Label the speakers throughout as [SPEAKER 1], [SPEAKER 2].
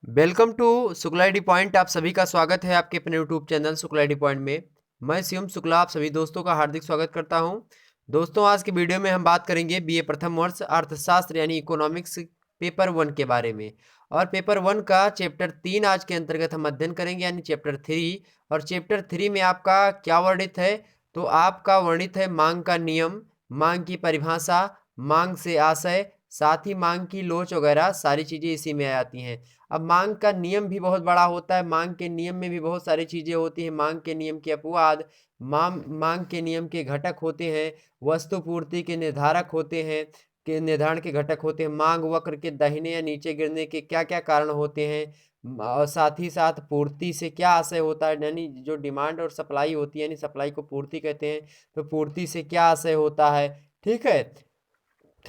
[SPEAKER 1] Welcome to Shukla D point. आप सभी का स्वागत है आपके अपने YouTube channel Shukla D point में। मैं शिवम शुक्ला आप सभी दोस्तों का हार्दिक स्वागत करता हूं। दोस्तों, आज की वीडियो में हम बात करेंगे बीए प्रथम वर्ष अर्थशास्त्र यानी इकोनॉमिक्स पेपर 1 के बारे में। और पेपर 1 का चैप्टर 3 आज के अंतर्गत हम अध्ययन करेंगे यानी चैप्टर 3। और चैप्टर 3 में आपका क्या वर्णित है? तो आपका वर्णित है मांग का नियम, मांग की परिभाषा, मांग से आशय, साथ ही मांग की लोच वगैरह सारी चीजें इसी में आ जाती हैं। अब मांग का नियम भी बहुत बड़ा होता है। मांग के नियम में भी बहुत सारी चीजें होती हैं। मांग के नियम के अपवाद, मांग के नियम के घटक होते हैं, वस्तु पूर्ति के निर्धारक होते हैं, के निर्धारण के घटक होते हैं, मांग वक्र के दाहिने या नीचे गिरने के क्या क्या कारण होते हैं, और साथ ही साथ पूर्ति से क्या आशय होता है, यानी जो डिमांड और सप्लाई होती है, यानी सप्लाई को पूर्ति कहते हैं, तो पूर्ति से क्या आशय होता है। ठीक है।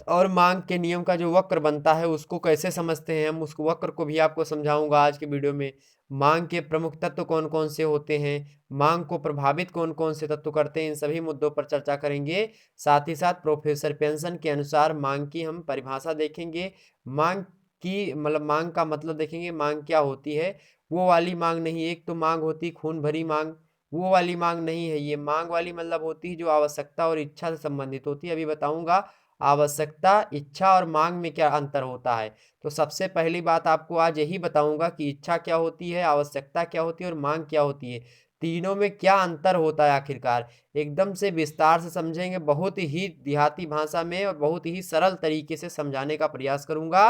[SPEAKER 1] और मांग के नियम का जो वक्र बनता है उसको कैसे समझते हैं, हम उस वक्र को भी आपको समझाऊंगा आज के वीडियो में। मांग के प्रमुख तत्व कौन कौन से होते हैं, मांग को प्रभावित कौन कौन से तत्व करते हैं, इन सभी मुद्दों पर चर्चा करेंगे। साथ ही साथ प्रोफेसर पेंसन के अनुसार मांग की हम परिभाषा देखेंगे। मांग की मतलब मांग का मतलब देखेंगे, मांग क्या होती है। वो वाली मांग नहीं, एक तो मांग होती खून भरी मांग, वो वाली मांग नहीं है। ये मांग वाली मतलब होती है जो आवश्यकता और इच्छा से संबंधित होती है। अभी बताऊंगा आवश्यकता, इच्छा और मांग में क्या अंतर होता है। तो सबसे पहली बात आपको आज यही बताऊंगा कि इच्छा क्या होती है, आवश्यकता क्या होती है और मांग क्या होती है। तीनों में क्या अंतर होता है आखिरकार, एकदम से विस्तार से समझेंगे। बहुत ही देहाती भाषा में और बहुत ही सरल तरीके से समझाने का प्रयास करूंगा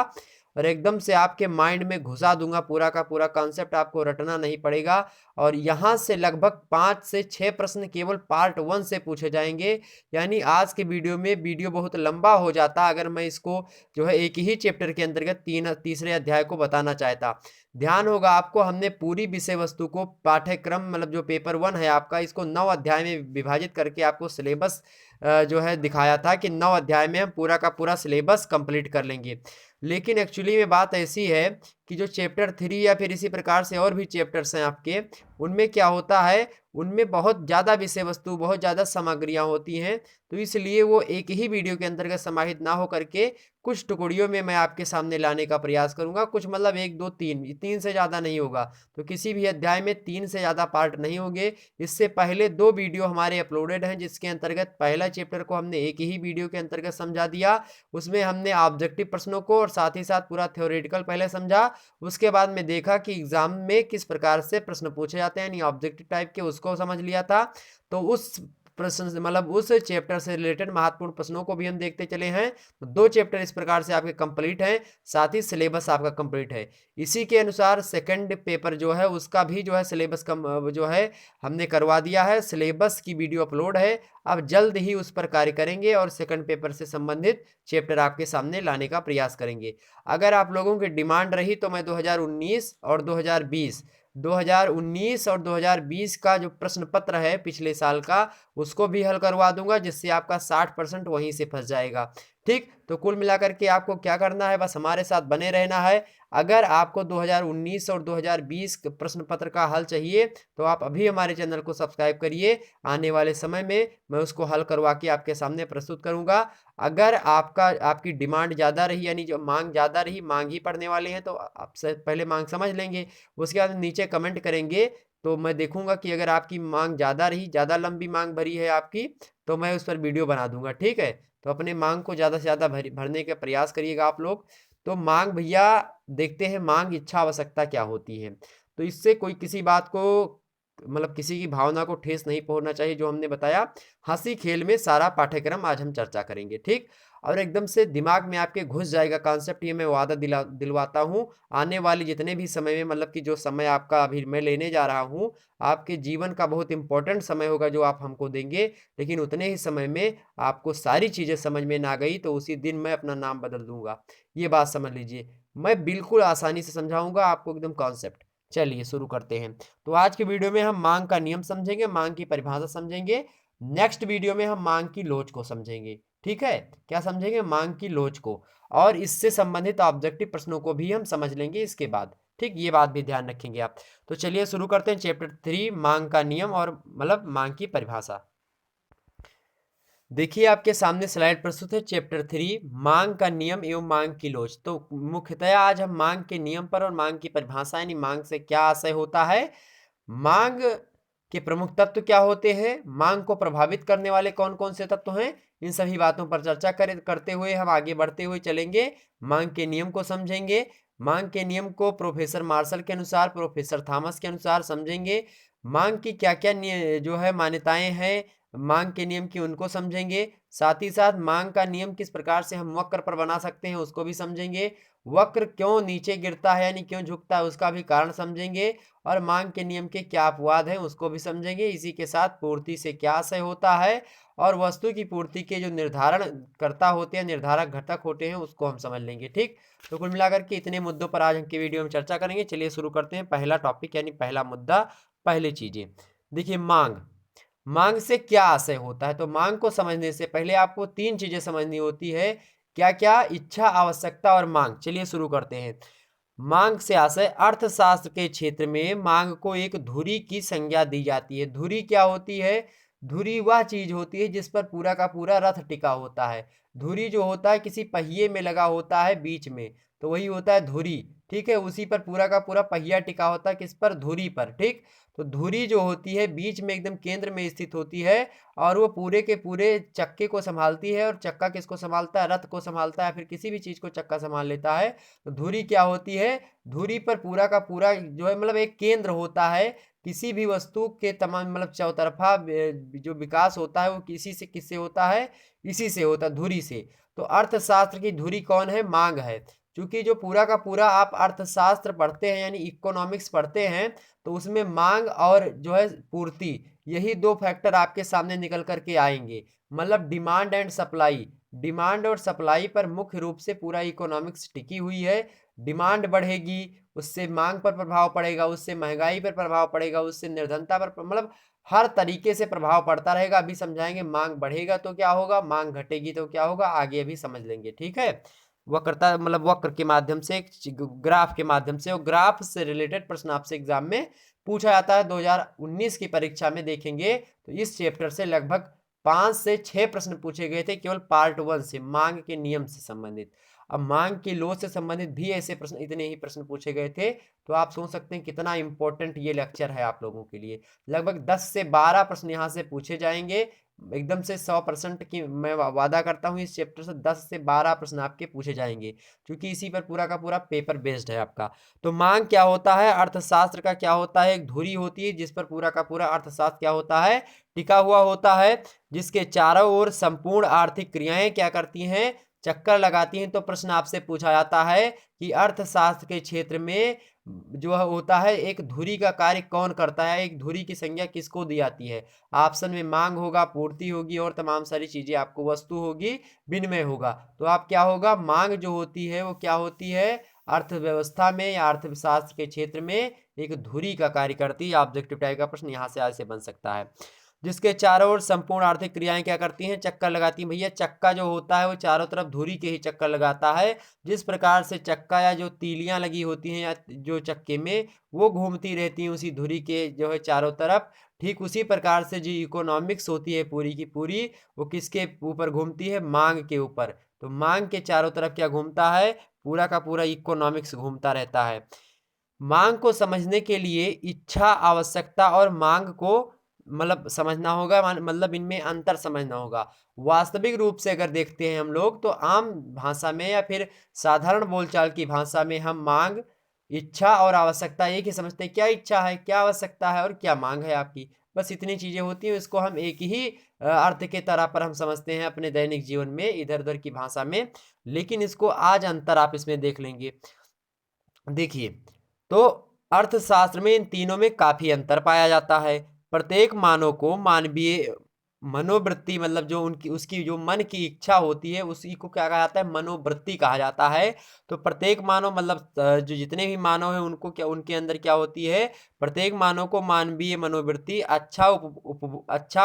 [SPEAKER 1] और एकदम से आपके माइंड में घुसा दूंगा। पूरा का पूरा कॉन्सेप्ट आपको रटना नहीं पड़ेगा। और यहाँ से लगभग 5 से 6 प्रश्न केवल पार्ट 1 से पूछे जाएंगे। यानी आज के वीडियो में वीडियो बहुत लंबा हो जाता अगर मैं इसको जो है एक ही चैप्टर के अंतर्गत तीसरे अध्याय को बताना चाहता। ध्यान होगा आपको, हमने पूरी विषय वस्तु को पाठ्यक्रम मतलब जो पेपर 1 है आपका, इसको 9 अध्याय में विभाजित करके आपको सिलेबस जो है दिखाया था कि 9 अध्याय में हम पूरा का पूरा सिलेबस कंप्लीट कर लेंगे। लेकिन एक्चुअली में बात ऐसी है कि जो चैप्टर 3 या फिर इसी प्रकार से और भी चैप्टर्स हैं आपके, उनमें क्या होता है, उनमें बहुत ज़्यादा विषय वस्तु, बहुत ज़्यादा सामग्रियाँ होती हैं। तो इसलिए वो एक ही वीडियो के अंतर्गत समाहित ना हो करके कुछ टुकड़ियों में मैं आपके सामने लाने का प्रयास करूंगा। कुछ मतलब 1 2 3 से ज़्यादा नहीं होगा। तो किसी भी अध्याय में 3 से ज़्यादा पार्ट नहीं होंगे। इससे पहले 2 वीडियो हमारे अपलोडेड हैं जिसके अंतर्गत पहला चैप्टर को हमने एक ही वीडियो के अंतर्गत समझा दिया। उसमें हमने ऑब्जेक्टिव प्रश्नों को और साथ ही साथ पूरा थ्योरेटिकल पहले समझा। उसके बाद में देखा कि एग्जाम में किस प्रकार से प्रश्न पूछे जाते हैं, यानी ऑब्जेक्टिव टाइप के, उसको समझ लिया था। तो उस प्रश्न मतलब उस चैप्टर से रिलेटेड महत्वपूर्ण प्रश्नों को भी हम देखते चले हैं। तो 2 चैप्टर इस प्रकार से आपके कंप्लीट हैं, साथ ही सिलेबस आपका कंप्लीट है। इसी के अनुसार सेकंड पेपर जो है उसका भी जो है सिलेबस कम जो है हमने करवा दिया है। सिलेबस की वीडियो अपलोड है, अब जल्द ही उस पर कार्य करेंगे और सेकंड पेपर से संबंधित चैप्टर आपके सामने लाने का प्रयास करेंगे। अगर आप लोगों की डिमांड रही तो मैं 2019 और 2020 का जो प्रश्न पत्र है पिछले साल का, उसको भी हल करवा दूंगा, जिससे आपका 60% वहीं से फंस जाएगा। ठीक, तो कुल मिलाकर के आपको क्या करना है, बस हमारे साथ बने रहना है। अगर आपको 2019 और 2020 प्रश्न पत्र का हल चाहिए तो आप अभी हमारे चैनल को सब्सक्राइब करिए। आने वाले समय में मैं उसको हल करवा के आपके सामने प्रस्तुत करूंगा। अगर आपकी डिमांड ज़्यादा रही, यानी जो मांग ज़्यादा रही, मांग ही पढ़ने वाले हैं, तो आपसे पहले मांग समझ लेंगे। उसके बाद नीचे कमेंट करेंगे तो मैं देखूंगा कि अगर आपकी मांग ज़्यादा रही, ज़्यादा लंबी मांग भरी है आपकी, तो मैं उस पर वीडियो बना दूंगा। ठीक है, तो अपने मांग को ज़्यादा से ज़्यादा भरने का प्रयास करिएगा आप लोग। तो मांग भैया देखते हैं, मांग इच्छा आवश्यकता क्या होती है। तो इससे कोई किसी बात को मतलब किसी की भावना को ठेस नहीं पहुंचना चाहिए। जो हमने बताया हंसी खेल में सारा पाठ्यक्रम आज हम चर्चा करेंगे। ठीक, और एकदम से दिमाग में आपके घुस जाएगा कॉन्सेप्ट, ये मैं वादा दिलवाता हूँ। आने वाले जितने भी समय में मतलब कि जो समय आपका अभी मैं लेने जा रहा हूँ, आपके जीवन का बहुत इंपॉर्टेंट समय होगा जो आप हमको देंगे। लेकिन उतने ही समय में आपको सारी चीज़ें समझ में ना गई तो उसी दिन मैं अपना नाम बदल दूंगा। ये बात समझ लीजिए, मैं बिल्कुल आसानी से समझाऊंगा आपको एकदम कॉन्सेप्ट। चलिए शुरू करते हैं। तो आज की वीडियो में हम मांग का नियम समझेंगे, मांग की परिभाषा समझेंगे। नेक्स्ट वीडियो में हम मांग की लोच को समझेंगे। ठीक है, क्या समझेंगे? मांग की लोच को। और इससे संबंधित ऑब्जेक्टिव प्रश्नों को भी हम समझ लेंगे इसके बाद। ठीक, ये बात भी ध्यान रखेंगे आप। तो चलिए शुरू करते हैं चैप्टर 3, मांग का नियम और मतलब मांग की परिभाषा। देखिए आपके सामने स्लाइड प्रस्तुत है चैप्टर 3 मांग का नियम एवं मांग की लोच। तो मुख्यतः आज हम मांग के नियम पर और मांग की परिभाषा यानी मांग से क्या आशय होता है, मांग के प्रमुख तत्व क्या होते हैं, मांग को प्रभावित करने वाले कौन कौन से तत्व हैं, इन सभी बातों पर चर्चा करते हुए हम आगे बढ़ते हुए चलेंगे। मांग के नियम को समझेंगे, मांग के नियम को प्रोफेसर मार्शल के अनुसार, प्रोफेसर थॉमस के अनुसार समझेंगे। मांग की क्या क्या जो है मान्यताएं हैं मांग के नियम की, उनको समझेंगे। साथ ही साथ मांग का नियम किस प्रकार से हम वक्र पर बना सकते हैं उसको भी समझेंगे। वक्र क्यों नीचे गिरता है यानी क्यों झुकता है उसका भी कारण समझेंगे। और मांग के नियम के क्या अपवाद हैं उसको भी समझेंगे। इसी के साथ पूर्ति से क्या आशय होता है और वस्तु की पूर्ति के जो निर्धारण करता होते हैं, निर्धारक घटक होते हैं, उसको हम समझ लेंगे। ठीक, तो कुल मिलाकर के इतने मुद्दों पर आज हम की वीडियो में चर्चा करेंगे। चलिए शुरू करते हैं। पहला टॉपिक यानी पहला मुद्दा, पहली चीजें। देखिए मांग, मांग से क्या आशय होता है। तो मांग को समझने से पहले आपको तीन चीजें समझनी होती है। क्या क्या? इच्छा, आवश्यकता और मांग। चलिए शुरू करते हैं। मांग से आशय, अर्थशास्त्र के क्षेत्र में मांग को एक धुरी की संज्ञा दी जाती है। धुरी क्या होती है? धुरी वह चीज होती है जिस पर पूरा का पूरा रथ टिका होता है। धुरी जो होता है किसी पहिए में लगा होता है बीच में, तो वही होता है धुरी। ठीक है, उसी पर पूरा का पूरा पहिया टिका होता है, किस पर? धुरी पर। ठीक, तो धुरी जो होती है बीच में एकदम केंद्र में स्थित होती है और वो पूरे के पूरे चक्के को संभालती है। और चक्का किसको संभालता है? रथ को संभालता है, फिर किसी भी चीज को चक्का संभाल लेता है। तो धुरी क्या होती है? धुरी पर पूरा का पूरा जो है मतलब एक केंद्र होता है। किसी भी वस्तु के तमाम मतलब चौतरफा जो विकास होता है वो किसी से किससे होता है? इसी से होता है, धुरी से। तो अर्थशास्त्र की धुरी कौन है? मांग है। क्योंकि जो पूरा का पूरा आप अर्थशास्त्र पढ़ते हैं यानी इकोनॉमिक्स पढ़ते हैं, तो उसमें मांग और जो है पूर्ति, यही दो फैक्टर आपके सामने निकल करके आएंगे। मतलब डिमांड एंड सप्लाई, डिमांड और सप्लाई पर मुख्य रूप से पूरा इकोनॉमिक्स टिकी हुई है। डिमांड बढ़ेगी, उससे मांग पर प्रभाव पड़ेगा, उससे महंगाई पर प्रभाव पड़ेगा, उससे निर्धनता पर मतलब हर तरीके से प्रभाव पड़ता रहेगा। अभी समझाएंगे मांग बढ़ेगा तो क्या होगा, मांग घटेगी तो क्या होगा, आगे अभी समझ लेंगे। ठीक है, वक्रता मतलब वक्र के माध्यम से, ग्राफ के माध्यम से, और ग्राफ से रिलेटेड प्रश्न आपसे एग्जाम में पूछा जाता है। 2019 की परीक्षा में देखेंगे तो इस चैप्टर से लगभग 5 से 6 प्रश्न पूछे गए थे, केवल पार्ट 1 से, मांग के नियम से संबंधित। अब मांग की लो से संबंधित भी ऐसे प्रश्न, इतने ही प्रश्न पूछे गए थे। तो आप सोच सकते हैं कितना इंपॉर्टेंट ये लेक्चर है आप लोगों के लिए। लगभग 10 से 12 प्रश्न यहाँ से पूछे जाएंगे। एकदम से 100% की मैं वादा करता हूँ, इस चैप्टर से 10 से 12 प्रश्न आपके पूछे जाएंगे, क्योंकि इसी पर पूरा का पूरा पेपर बेस्ड है आपका। तो मांग क्या होता है? अर्थशास्त्र का क्या होता है? एक धुरी होती है जिस पर पूरा का पूरा अर्थशास्त्र क्या होता है? टिका हुआ होता है, जिसके चारों ओर संपूर्ण आर्थिक क्रियाएं क्या करती हैं? चक्कर लगाती हैं। तो प्रश्न आपसे पूछा जाता है कि अर्थशास्त्र के क्षेत्र में जो होता है एक धुरी का कार्य कौन करता है, एक धुरी की संज्ञा किसको दी जाती है? ऑप्शन में मांग होगा, पूर्ति होगी और तमाम सारी चीजें, आपको वस्तु होगी, विनिमय होगा। तो आप क्या होगा, मांग जो होती है वो क्या होती है? अर्थव्यवस्था में या अर्थशास्त्र के क्षेत्र में एक धुरी का कार्य करती है। ऑब्जेक्टिव टाइप का प्रश्न यहाँ से आज से बन सकता है। जिसके चारों ओर संपूर्ण आर्थिक क्रियाएं क्या करती हैं? चक्कर लगाती हैं। भैया चक्का जो होता है वो चारों तरफ धुरी के ही चक्कर लगाता है। जिस प्रकार से चक्का या जो तीलियां लगी होती हैं या जो चक्के में वो घूमती रहती हैं उसी धुरी के जो है चारों तरफ, ठीक उसी प्रकार से जो इकोनॉमिक्स होती है पूरी की पूरी, वो किसके ऊपर घूमती है? मांग के ऊपर। तो मांग के चारों तरफ क्या घूमता है? पूरा का पूरा इकोनॉमिक्स घूमता रहता है। मांग को समझने के लिए इच्छा, आवश्यकता और मांग को मतलब समझना होगा, मतलब इनमें अंतर समझना होगा। वास्तविक रूप से अगर देखते हैं हम लोग, तो आम भाषा में या फिर साधारण बोलचाल की भाषा में हम मांग, इच्छा और आवश्यकता एक ही समझते हैं। क्या इच्छा है, क्या आवश्यकता है और क्या मांग है आपकी, बस इतनी चीजें होती हैं। इसको हम एक ही अर्थ के तरह पर हम समझते हैं अपने दैनिक जीवन में इधर उधर की भाषा में। लेकिन इसको आज अंतर आप इसमें देख लेंगे। देखिए, तो अर्थशास्त्र में इन तीनों में काफी अंतर पाया जाता है। प्रत्येक मानव को मानवीय मनोवृत्ति मतलब जो उनकी उसकी जो मन की इच्छा होती है उसी को क्या कहा जाता है? मनोवृत्ति कहा जाता है। तो प्रत्येक मानव मतलब जो जितने भी मानव हैं उनको क्या, उनके अंदर क्या होती है? प्रत्येक मानव को मानवीय मनोवृत्ति अच्छा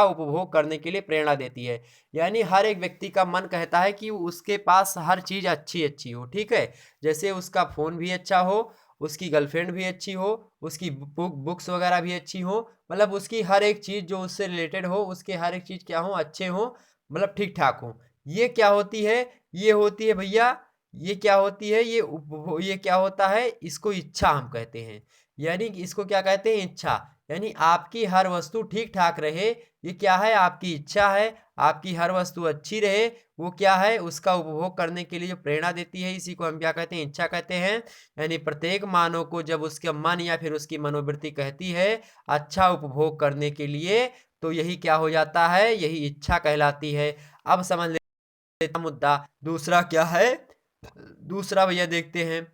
[SPEAKER 1] उपभोग करने के लिए प्रेरणा देती है। यानी हर एक व्यक्ति का मन कहता है कि उसके पास हर चीज अच्छी अच्छी हो। ठीक है, जैसे उसका फोन भी अच्छा हो, उसकी गर्लफ्रेंड भी अच्छी हो, उसकी बुक्स वगैरह भी अच्छी हो, मतलब उसकी हर एक चीज जो उससे रिलेटेड हो, उसके हर एक चीज क्या हो? अच्छे हो। मतलब ठीक ठाक हो। ये क्या होती है, ये होती है भैया, ये क्या होती है, ये क्या होता है, इसको इच्छा हम कहते हैं। यानी कि इसको क्या कहते हैं, इच्छा। यानी आपकी हर वस्तु ठीक ठाक रहे, ये क्या है, आपकी इच्छा है। आपकी हर वस्तु अच्छी रहे, वो क्या है, उसका उपभोग करने के लिए जो प्रेरणा देती है, इसी को हम क्या कहते हैं, इच्छा कहते हैं। यानी प्रत्येक मानव को जब उसके मन या फिर उसकी मनोवृत्ति कहती है अच्छा उपभोग करने के लिए, तो यही क्या हो जाता है, यही इच्छा कहलाती है। अब समझ लेते मुद्दा दूसरा क्या है। दूसरा भैया देखते हैं।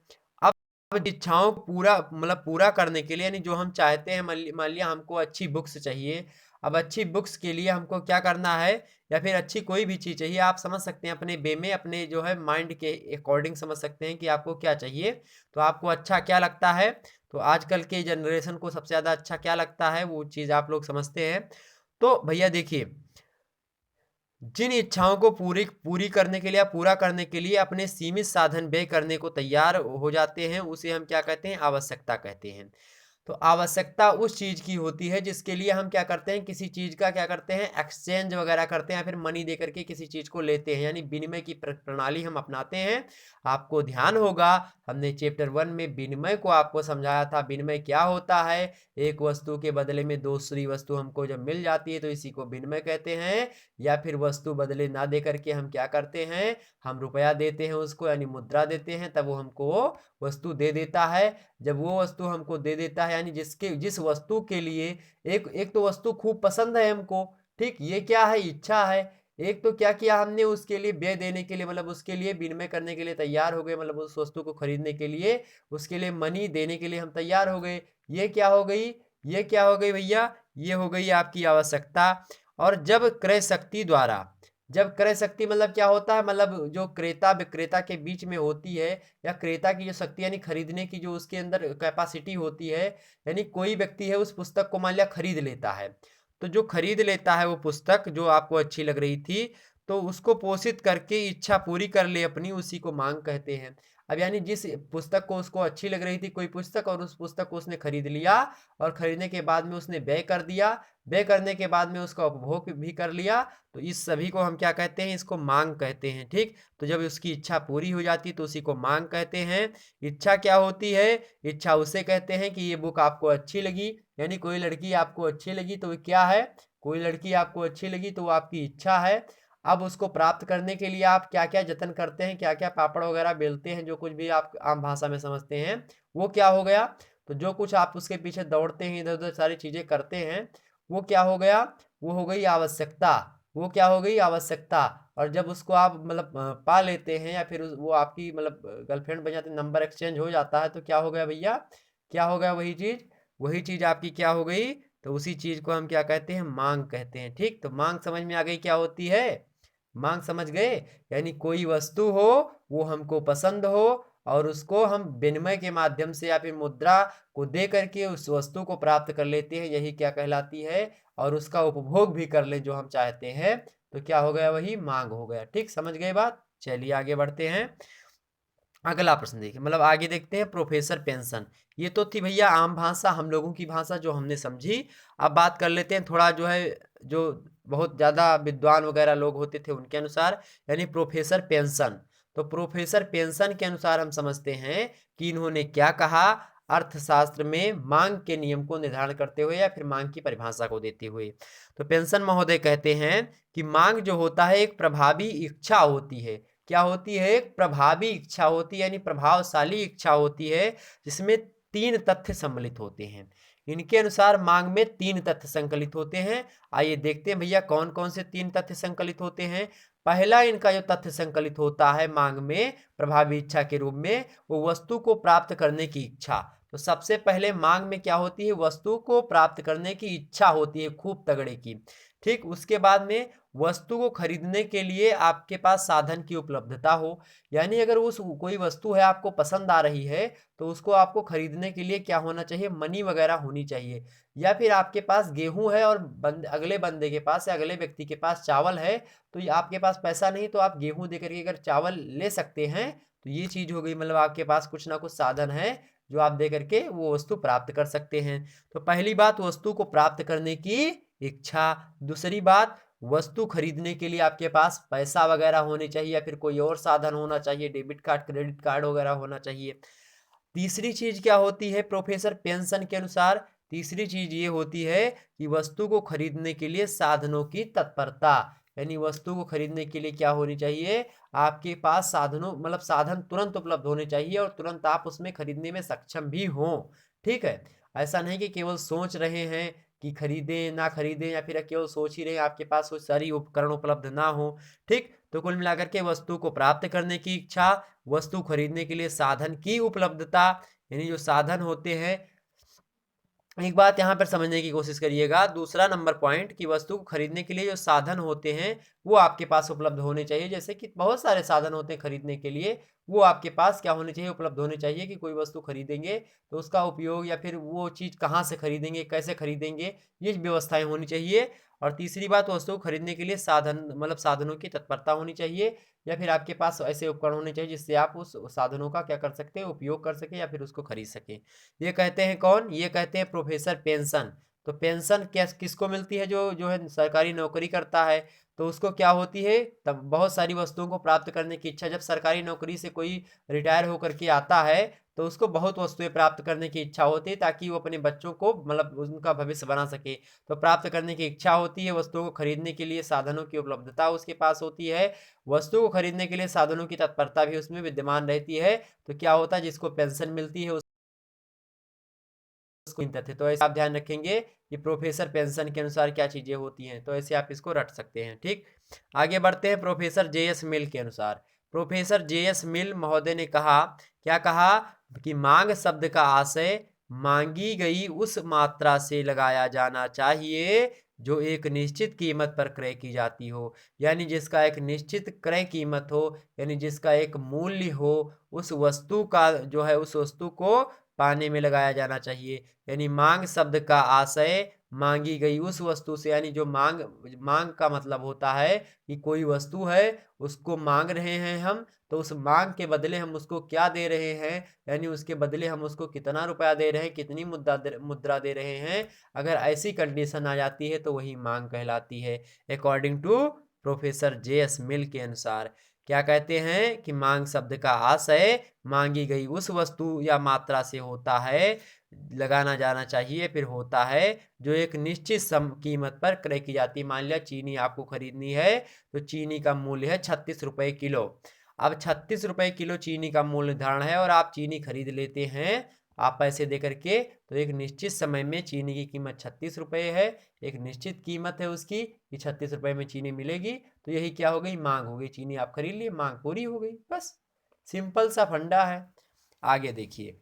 [SPEAKER 1] अब इच्छाओं को पूरा मतलब पूरा करने के लिए, यानी जो हम चाहते हैं, मान लिया हमको अच्छी बुक्स चाहिए। अब अच्छी बुक्स के लिए हमको क्या करना है, या फिर अच्छी कोई भी चीज़ चाहिए, आप समझ सकते हैं अपने वे में, अपने जो है माइंड के अकॉर्डिंग समझ सकते हैं कि आपको क्या चाहिए। तो आपको अच्छा क्या लगता है, तो आजकल के जनरेशन को सबसे ज़्यादा अच्छा क्या लगता है, वो चीज़ आप लोग समझते हैं। तो भैया देखिए, जिन इच्छाओं को पूरी पूरी करने के लिए या पूरा करने के लिए अपने सीमित साधन व्यय करने को तैयार हो जाते हैं, उसे हम क्या कहते हैं, आवश्यकता कहते हैं। तो आवश्यकता उस चीज़ की होती है जिसके लिए हम क्या करते हैं, किसी चीज़ का क्या करते हैं, एक्सचेंज वगैरह करते हैं, या फिर मनी दे करके किसी चीज़ को लेते हैं, यानी विनिमय की प्रणाली हम अपनाते हैं। आपको ध्यान होगा, हमने चैप्टर 1 में विनिमय को आपको समझाया था। विनिमय क्या होता है, एक वस्तु के बदले में दूसरी वस्तु हमको जब मिल जाती है तो इसी को विनिमय कहते हैं। या फिर वस्तु बदले ना दे करके हम क्या करते हैं, हम रुपया देते हैं उसको, यानी मुद्रा देते हैं, तब वो हमको वस्तु दे देता है। जब वो वस्तु हमको दे देता है, यानी जिस वस्तु के लिए एक एक तो वस्तु खूब पसंद है हमको, ठीक, ये क्या है, इच्छा है। एक तो क्या किया हमने, उसके लिए व्यय देने के लिए, मतलब उसके लिए विनिमय करने के लिए तैयार हो गए, मतलब उस वस्तु को खरीदने के लिए, उसके लिए मनी देने के लिए हम तैयार हो गए। ये क्या हो गई, ये क्या हो गई भैया, ये हो गई आपकी आवश्यकता। और जब क्रय शक्ति मतलब क्या होता है, मतलब जो क्रेता विक्रेता के बीच में होती है, या क्रेता की जो शक्ति यानी खरीदने की जो उसके अंदर कैपेसिटी होती है, यानी कोई व्यक्ति है उस पुस्तक को मान लिया खरीद लेता है, तो जो खरीद लेता है वो पुस्तक जो आपको अच्छी लग रही थी, तो उसको पोषित करके इच्छा पूरी कर ले अपनी, उसी को मांग कहते हैं। अब यानी जिस पुस्तक को उसको अच्छी लग रही थी कोई पुस्तक, और उस पुस्तक को उसने खरीद लिया, और खरीदने के बाद में उसने व्यय कर दिया, व्यय करने के बाद में उसका उपभोग भी कर लिया, तो इस सभी को हम क्या कहते हैं, इसको मांग कहते हैं। ठीक, तो जब उसकी इच्छा पूरी हो जाती है तो उसी को मांग कहते हैं। इच्छा क्या होती है, इच्छा उसे कहते हैं कि ये बुक आपको अच्छी लगी, यानी कोई लड़की आपको अच्छी लगी तो क्या है, कोई लड़की आपको अच्छी लगी तो वो आपकी इच्छा है। अब उसको प्राप्त करने के लिए आप क्या क्या जतन करते हैं, क्या क्या पापड़ वगैरह बेलते हैं, जो कुछ भी आप आम भाषा में समझते हैं, वो क्या हो गया। तो जो कुछ आप उसके पीछे दौड़ते हैं, इधर उधर सारी चीज़ें करते हैं, वो क्या हो गया, वो हो गई आवश्यकता। वो क्या हो गई, आवश्यकता। और जब उसको आप मतलब पा लेते हैं, या फिर वो आपकी मतलब गर्लफ्रेंड बन जाती, नंबर एक्सचेंज हो जाता है, तो क्या हो गया भैया, क्या हो गया, वही चीज़ आपकी क्या हो गई, तो उसी चीज़ को हम क्या कहते हैं, मांग कहते हैं। ठीक, तो मांग समझ में आ गई क्या होती है, मांग समझ गए। यानी कोई वस्तु हो, वो हमको पसंद हो, और उसको हम विनिमय के माध्यम से या फिर मुद्रा को दे करके उस वस्तु को प्राप्त कर लेते हैं, यही क्या कहलाती है, और उसका उपभोग भी कर ले जो हम चाहते हैं, तो क्या हो गया, वही मांग हो गया। ठीक, समझ गए बात। चलिए आगे बढ़ते हैं। अगला प्रश्न देखिए, मतलब आगे देखते हैं, प्रोफेसर पेंशन। ये तो थी भैया आम भाषा, हम लोगों की भाषा जो हमने समझी। अब बात कर लेते हैं थोड़ा जो है, जो बहुत ज़्यादा विद्वान वगैरह लोग होते थे उनके अनुसार, यानी प्रोफेसर पेंशन। तो प्रोफेसर पेंशन के अनुसार हम समझते हैं कि इन्होंने क्या कहा, अर्थशास्त्र में मांग के नियम को निर्धारण करते हुए या फिर मांग की परिभाषा को देते हुए। तो पेंशन महोदय कहते हैं कि मांग जो होता है एक प्रभावी इच्छा होती है। क्या होती है, एक प्रभावी इच्छा होती है, यानी प्रभावशाली इच्छा होती है, जिसमें 3 तथ्य सम्मिलित होते हैं। इनके अनुसार मांग में 3 तथ्य संकलित होते हैं। आइए देखते हैं भैया कौन कौन से 3 तथ्य संकलित होते हैं। पहला इनका जो तथ्य संकलित होता है मांग में प्रभावी इच्छा के रूप में, वो वस्तु को प्राप्त करने की इच्छा। तो सबसे पहले मांग में क्या होती है, वस्तु को प्राप्त करने की इच्छा होती है खूब तगड़े की। ठीक, उसके बाद में वस्तु को खरीदने के लिए आपके पास साधन की उपलब्धता हो, यानी अगर उस कोई वस्तु है आपको पसंद आ रही है, तो उसको आपको खरीदने के लिए क्या होना चाहिए, मनी वगैरह होनी चाहिए। या फिर आपके पास गेहूं है और अगले बंदे के पास या अगले व्यक्ति के पास चावल है, तो ये आपके पास पैसा नहीं, तो आप गेहूं दे करके अगर चावल ले सकते हैं, तो ये चीज़ हो गई, मतलब आपके पास कुछ ना कुछ साधन है जो आप दे करके वो वस्तु प्राप्त कर सकते हैं। तो पहली बात, वस्तु को प्राप्त करने की इच्छा। दूसरी बात, वस्तु खरीदने के लिए आपके पास पैसा वगैरह होने चाहिए या फिर कोई और साधन होना चाहिए, डेबिट कार्ड, क्रेडिट कार्ड वगैरह होना चाहिए। तीसरी चीज क्या होती है प्रोफेसर पेंशन के अनुसार? तीसरी चीज ये होती है कि वस्तु को खरीदने के लिए साधनों की तत्परता, यानी वस्तु को खरीदने के लिए क्या होनी चाहिए, आपके पास साधनों मतलब साधन तुरंत उपलब्ध होने चाहिए और तुरंत आप उसमें खरीदने में सक्षम भी हों। ठीक है, ऐसा नहीं कि केवल सोच रहे हैं कि खरीदें ना खरीदें, या फिर केवल सोच ही रहे हैं, आपके पास वो सारी उपकरण उपलब्ध ना हो। ठीक, तो कुल मिलाकर के वस्तु को प्राप्त करने की इच्छा, वस्तु खरीदने के लिए साधन की उपलब्धता, यानी जो साधन होते हैं। एक बात यहाँ पर समझने की कोशिश करिएगा, दूसरा नंबर पॉइंट कि वस्तु को खरीदने के लिए जो साधन होते हैं वो आपके पास उपलब्ध होने चाहिए। जैसे कि बहुत सारे साधन होते हैं खरीदने के लिए, वो आपके पास क्या होने चाहिए, उपलब्ध होने चाहिए। कि कोई वस्तु खरीदेंगे तो उसका उपयोग या फिर वो चीज़ कहाँ से खरीदेंगे, कैसे खरीदेंगे, ये व्यवस्थाएं होनी चाहिए। और तीसरी बात, वस्तु को खरीदने के लिए साधन मतलब साधनों की तत्परता होनी चाहिए, या फिर आपके पास ऐसे उपकरण होने चाहिए जिससे आप उस साधनों का क्या कर सकते हैं, उपयोग कर सकें या फिर उसको खरीद सकें। ये कहते हैं कौन, ये कहते हैं प्रोफेसर पेंशन। तो पेंशन क्या किसको मिलती है, जो है सरकारी नौकरी करता है, तो उसको क्या होती है, तब बहुत सारी वस्तुओं को प्राप्त करने की इच्छा। जब सरकारी नौकरी से कोई रिटायर होकर के आता है तो उसको बहुत वस्तुएं प्राप्त करने की इच्छा होती है ताकि वो अपने बच्चों को मतलब उनका भविष्य बना सके। तो प्राप्त करने की इच्छा होती है, वस्तुओं को खरीदने के लिए साधनों की उपलब्धता उसके पास होती है, वस्तु को खरीदने के लिए साधनों की तत्परता भी उसमें विद्यमान रहती है। तो क्या होता है, जिसको पेंशन मिलती है उसको तथ्य। तो ऐसे आप ध्यान रखेंगे कि प्रोफेसर पेंशन के अनुसार क्या चीजें होती हैं, तो ऐसे आप इसको रट सकते हैं। ठीक, आगे बढ़ते हैं प्रोफेसर जे.एस. मिल के अनुसार। Professor JS. मिल महोदय ने कहा, क्या कहा, कि मांग शब्द का आशय मांगी गई उस मात्रा से लगाया जाना चाहिए जो एक निश्चित कीमत पर क्रय की जाती हो, यानी जिसका एक निश्चित क्रय कीमत हो, यानी जिसका एक मूल्य हो, उस वस्तु का जो है उस वस्तु को पाने में लगाया जाना चाहिए। यानी मांग शब्द का आशय मांगी गई उस वस्तु से, यानी जो मांग, मांग का मतलब होता है कि कोई वस्तु है उसको मांग रहे हैं हम, तो उस मांग के बदले हम उसको क्या दे रहे हैं, यानी उसके बदले हम उसको कितना रुपया दे रहे हैं, कितनी मुद्रा दे रहे हैं। अगर ऐसी कंडीशन आ जाती है तो वही मांग कहलाती है, अकॉर्डिंग टू प्रोफेसर जे.एस. मिल के अनुसार। क्या कहते हैं कि मांग शब्द का आशय मांगी गई उस वस्तु या मात्रा से होता है, लगाना जाना चाहिए, फिर होता है जो एक निश्चित कीमत पर क्रय की जाती है। मान लिया चीनी आपको खरीदनी है तो चीनी का मूल्य है 36 रुपये किलो। अब 36 रुपये किलो चीनी का मूल्य निर्धारण है और आप चीनी खरीद लेते हैं आप पैसे दे करके, तो एक निश्चित समय में चीनी की कीमत 36 रुपये है, एक निश्चित कीमत है उसकी कि 36 रुपये में चीनी मिलेगी। तो यही क्या हो गई, मांग हो गई। चीनी आप खरीद लिए, मांग पूरी हो गई, बस सिंपल सा फंडा है। आगे देखिए,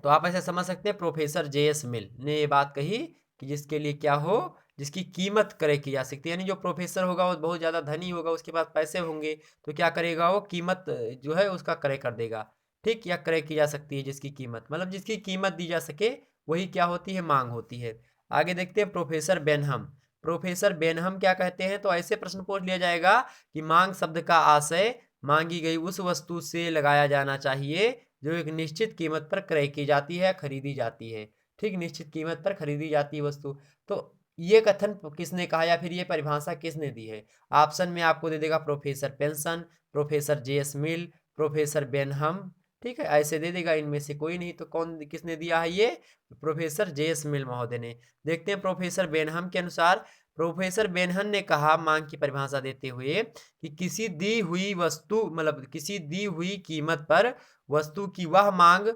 [SPEAKER 1] तो आप ऐसे समझ सकते हैं प्रोफेसर जे.एस. मिल ने ये बात कही कि जिसके लिए क्या हो, जिसकी कीमत क्रय की जा सकती है, यानी जो प्रोफेसर होगा वो बहुत ज़्यादा धनी होगा, उसके पास पैसे होंगे, तो क्या करेगा, वो कीमत जो है उसका क्रय कर देगा। ठीक, या क्रय की जा सकती है जिसकी कीमत, मतलब जिसकी कीमत दी जा सके, वही क्या होती है, मांग होती है। आगे देखते हैं प्रोफेसर बेनहम। प्रोफेसर बेनहम क्या कहते हैं, तो ऐसे प्रश्न पूछ लिया जाएगा कि मांग शब्द का आशय मांगी गई उस वस्तु से लगाया जाना चाहिए जो एक निश्चित कीमत पर क्रय की जाती है, खरीदी जाती है। ठीक, निश्चित कीमत पर खरीदी जाती है वस्तु। तो ये कथन किसने कहा या फिर ये परिभाषा किसने दी है? ऑप्शन में आपको दे देगा प्रोफेसर पेंशन, प्रोफेसर जे.एस. मिल, प्रोफेसर बेनहम। ठीक है, ऐसे दे देगा, इनमें से कोई नहीं। तो कौन किसने दिया है ये? Professor JS. मिल महोदय ने। देखते हैं प्रोफेसर बेनहम के अनुसार। प्रोफेसर बेनहम ने कहा मांग की परिभाषा देते हुए कि किसी दी हुई वस्तु मतलब किसी दी हुई कीमत पर वस्तु की वह मांग,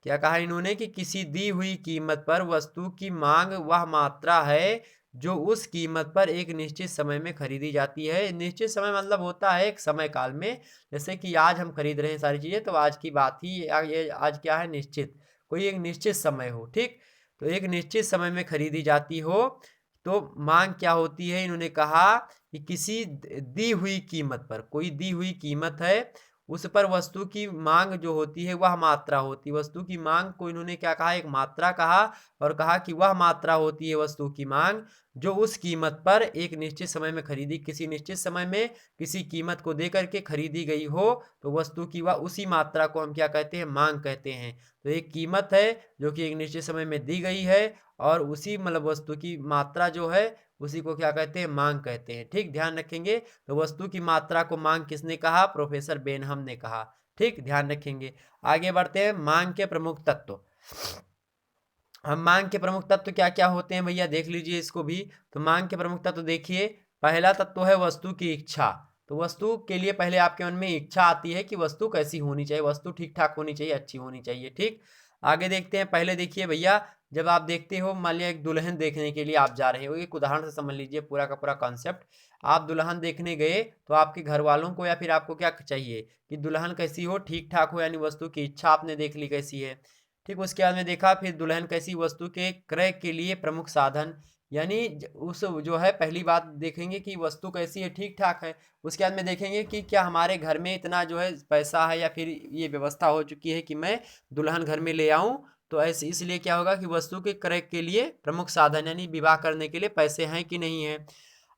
[SPEAKER 1] क्या कहा इन्होंने, कि किसी दी हुई कीमत पर वस्तु की मांग वह मात्रा है जो उस कीमत पर एक निश्चित समय में खरीदी जाती है। निश्चित समय मतलब होता है एक समय काल में, जैसे कि आज हम खरीद रहे हैं सारी चीजें, तो आज की बात ही ये आज क्या है, निश्चित, कोई एक निश्चित समय हो। ठीक, तो एक निश्चित समय में खरीदी जाती हो तो मांग क्या होती है, इन्होंने कहा कि किसी दी हुई कीमत पर, कोई दी हुई कीमत है उस पर वस्तु की मांग जो होती है वह मात्रा होती है। वस्तु की मांग को इन्होंने क्या कहा, एक मात्रा कहा, और कहा कि वह मात्रा होती है वस्तु की मांग जो उस कीमत पर एक निश्चित समय में खरीदी, किसी निश्चित समय में किसी कीमत को दे करके खरीदी गई हो, तो वस्तु की वह उसी मात्रा को हम क्या कहते हैं, मांग कहते हैं। तो एक कीमत है जो कि एक निश्चित समय में दी गई है और उसी मतलब वस्तु की मात्रा जो है उसी को क्या कहते हैं, मांग कहते हैं। ठीक, ध्यान रखेंगे। तो वस्तु की मात्रा को मांग किसने कहा, प्रोफेसर बेनहम ने कहा। ठीक, ध्यान रखेंगे। आगे बढ़ते हैं, मांग के प्रमुख तत्व। हम मांग के प्रमुख तत्व क्या क्या होते हैं भैया, देख लीजिए इसको भी। तो मांग के प्रमुख तत्व देखिए, पहला तत्व है वस्तु की इच्छा। तो वस्तु के लिए पहले आपके मन में इच्छा आती है कि वस्तु कैसी होनी चाहिए, वस्तु ठीक ठाक होनी चाहिए, अच्छी होनी चाहिए। ठीक, आगे देखते हैं। पहले देखिए भैया, जब आप देखते हो, मान लिया एक दुल्हन देखने के लिए आप जा रहे हो, एक उदाहरण से समझ लीजिए पूरा का पूरा कॉन्सेप्ट। आप दुल्हन देखने गए तो आपके घर वालों को या फिर आपको क्या चाहिए कि दुल्हन कैसी हो, ठीक ठाक हो, यानी वस्तु की इच्छा आपने देख ली कैसी है। ठीक, उसके बाद में देखा फिर दुल्हन कैसी, वस्तु के क्रय के लिए प्रमुख साधन, यानी उस जो है पहली बात देखेंगे कि वस्तु कैसी है, ठीक ठाक है। उसके बाद में देखेंगे कि क्या हमारे घर में इतना जो है पैसा है या फिर ये व्यवस्था हो चुकी है कि मैं दुल्हन घर में ले आऊं। तो ऐसे इसलिए क्या होगा कि वस्तु के क्रय के लिए प्रमुख साधन, यानी विवाह करने के लिए पैसे हैं कि नहीं है।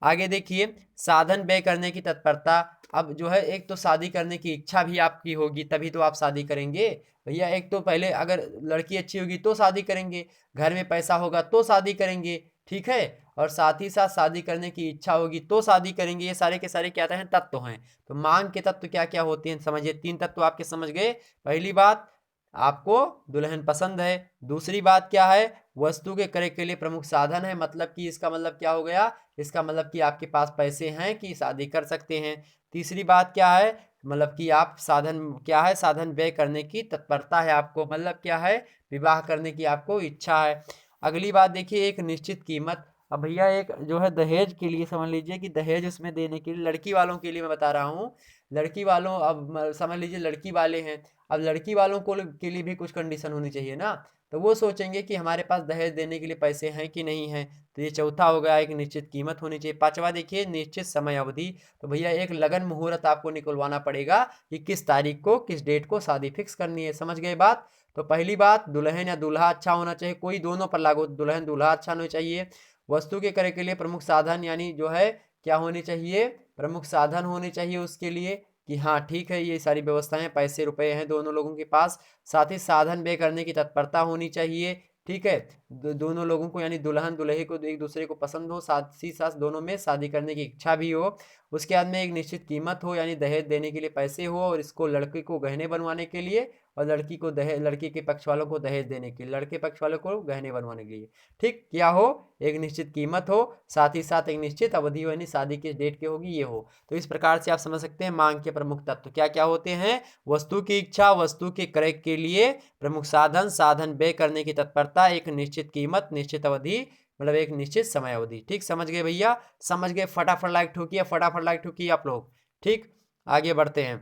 [SPEAKER 1] आगे देखिए, साधन व्यय करने की तत्परता। अब जो है एक तो शादी करने की इच्छा भी आपकी होगी, तभी तो आप शादी करेंगे भैया। एक तो पहले अगर लड़की अच्छी होगी तो शादी करेंगे, घर में पैसा होगा तो शादी करेंगे। ठीक है, और साथ ही साथ शादी करने की इच्छा होगी तो शादी करेंगे। ये सारे के सारे क्या हैं, तत्व हैं। तो मांग के तत्व क्या क्या होते हैं समझिए, 3 तत्व आपके समझ गए। पहली बात, आपको दुल्हन पसंद है। दूसरी बात क्या है, वस्तु के क्रय के लिए प्रमुख साधन है, मतलब कि इसका मतलब क्या हो गया, इसका मतलब कि आपके पास पैसे हैं कि शादी कर सकते हैं। तीसरी बात क्या है, मतलब कि आप साधन क्या है, साधन व्यय करने की तत्परता है आपको, मतलब क्या है, विवाह करने की आपको इच्छा है। अगली बात देखिए, एक निश्चित कीमत। अब भैया एक जो है दहेज के लिए समझ लीजिए कि दहेज उसमें देने के लिए, लड़की वालों के लिए मैं बता रहा हूँ, लड़की वालों, अब समझ लीजिए लड़की वाले हैं। अब लड़की वालों को के लिए भी कुछ कंडीशन होनी चाहिए ना। तो वो सोचेंगे कि हमारे पास दहेज देने के लिए पैसे हैं कि नहीं है। तो ये चौथा हो गया, एक निश्चित कीमत होनी चाहिए। पांचवा देखिए, निश्चित समय अवधि। तो भैया एक लगन मुहूर्त आपको निकलवाना पड़ेगा कि किस तारीख को, किस डेट को शादी फिक्स करनी है। समझ गए बात। तो पहली बात, दुल्हन या दूल्हा अच्छा होना चाहिए, कोई दोनों पर लागू, दुल्हन दूल्हा अच्छा होना चाहिए। वस्तु के क्रय के लिए प्रमुख साधन, यानी जो है क्या होनी चाहिए, प्रमुख साधन होने चाहिए उसके लिए कि हाँ ठीक है, ये सारी व्यवस्थाएं, पैसे रुपए हैं दोनों लोगों के पास। साथ ही साधन व्यय करने की तत्परता होनी चाहिए। ठीक है, दोनों लोगों को, यानी दुल्हन दुल्हे को एक दूसरे को पसंद हो, साथ ही साथ दोनों में शादी करने की इच्छा भी हो। उसके बाद में एक निश्चित कीमत हो, यानी दहेज देने के लिए पैसे हो, और इसको लड़के को गहने बनवाने के लिए, और लड़की को दहेज, लड़की के पक्ष वालों को दहेज देने के लिए, लड़के पक्ष वालों को गहने बनवाने के लिए। ठीक, क्या हो, एक निश्चित कीमत हो, साथ ही साथ एक निश्चित अवधि हो, यानी शादी किस डेट की होगी ये हो। तो इस प्रकार से आप समझ सकते हैं मांग के प्रमुख तत्व क्या क्या होते हैं। वस्तु की इच्छा, वस्तु के क्रय के लिए प्रमुख साधन, साधन व्यय करने की तत्परता, एक निश्चित कीमत, निश्चित अवधि, मतलब एक निश्चित समय अवधि। ठीक, समझ गए भैया, समझ गए। फटाफट लाइक ठोकिए, फटाफट लाइक ठोकिए आप लोग। ठीक, आगे बढ़ते हैं।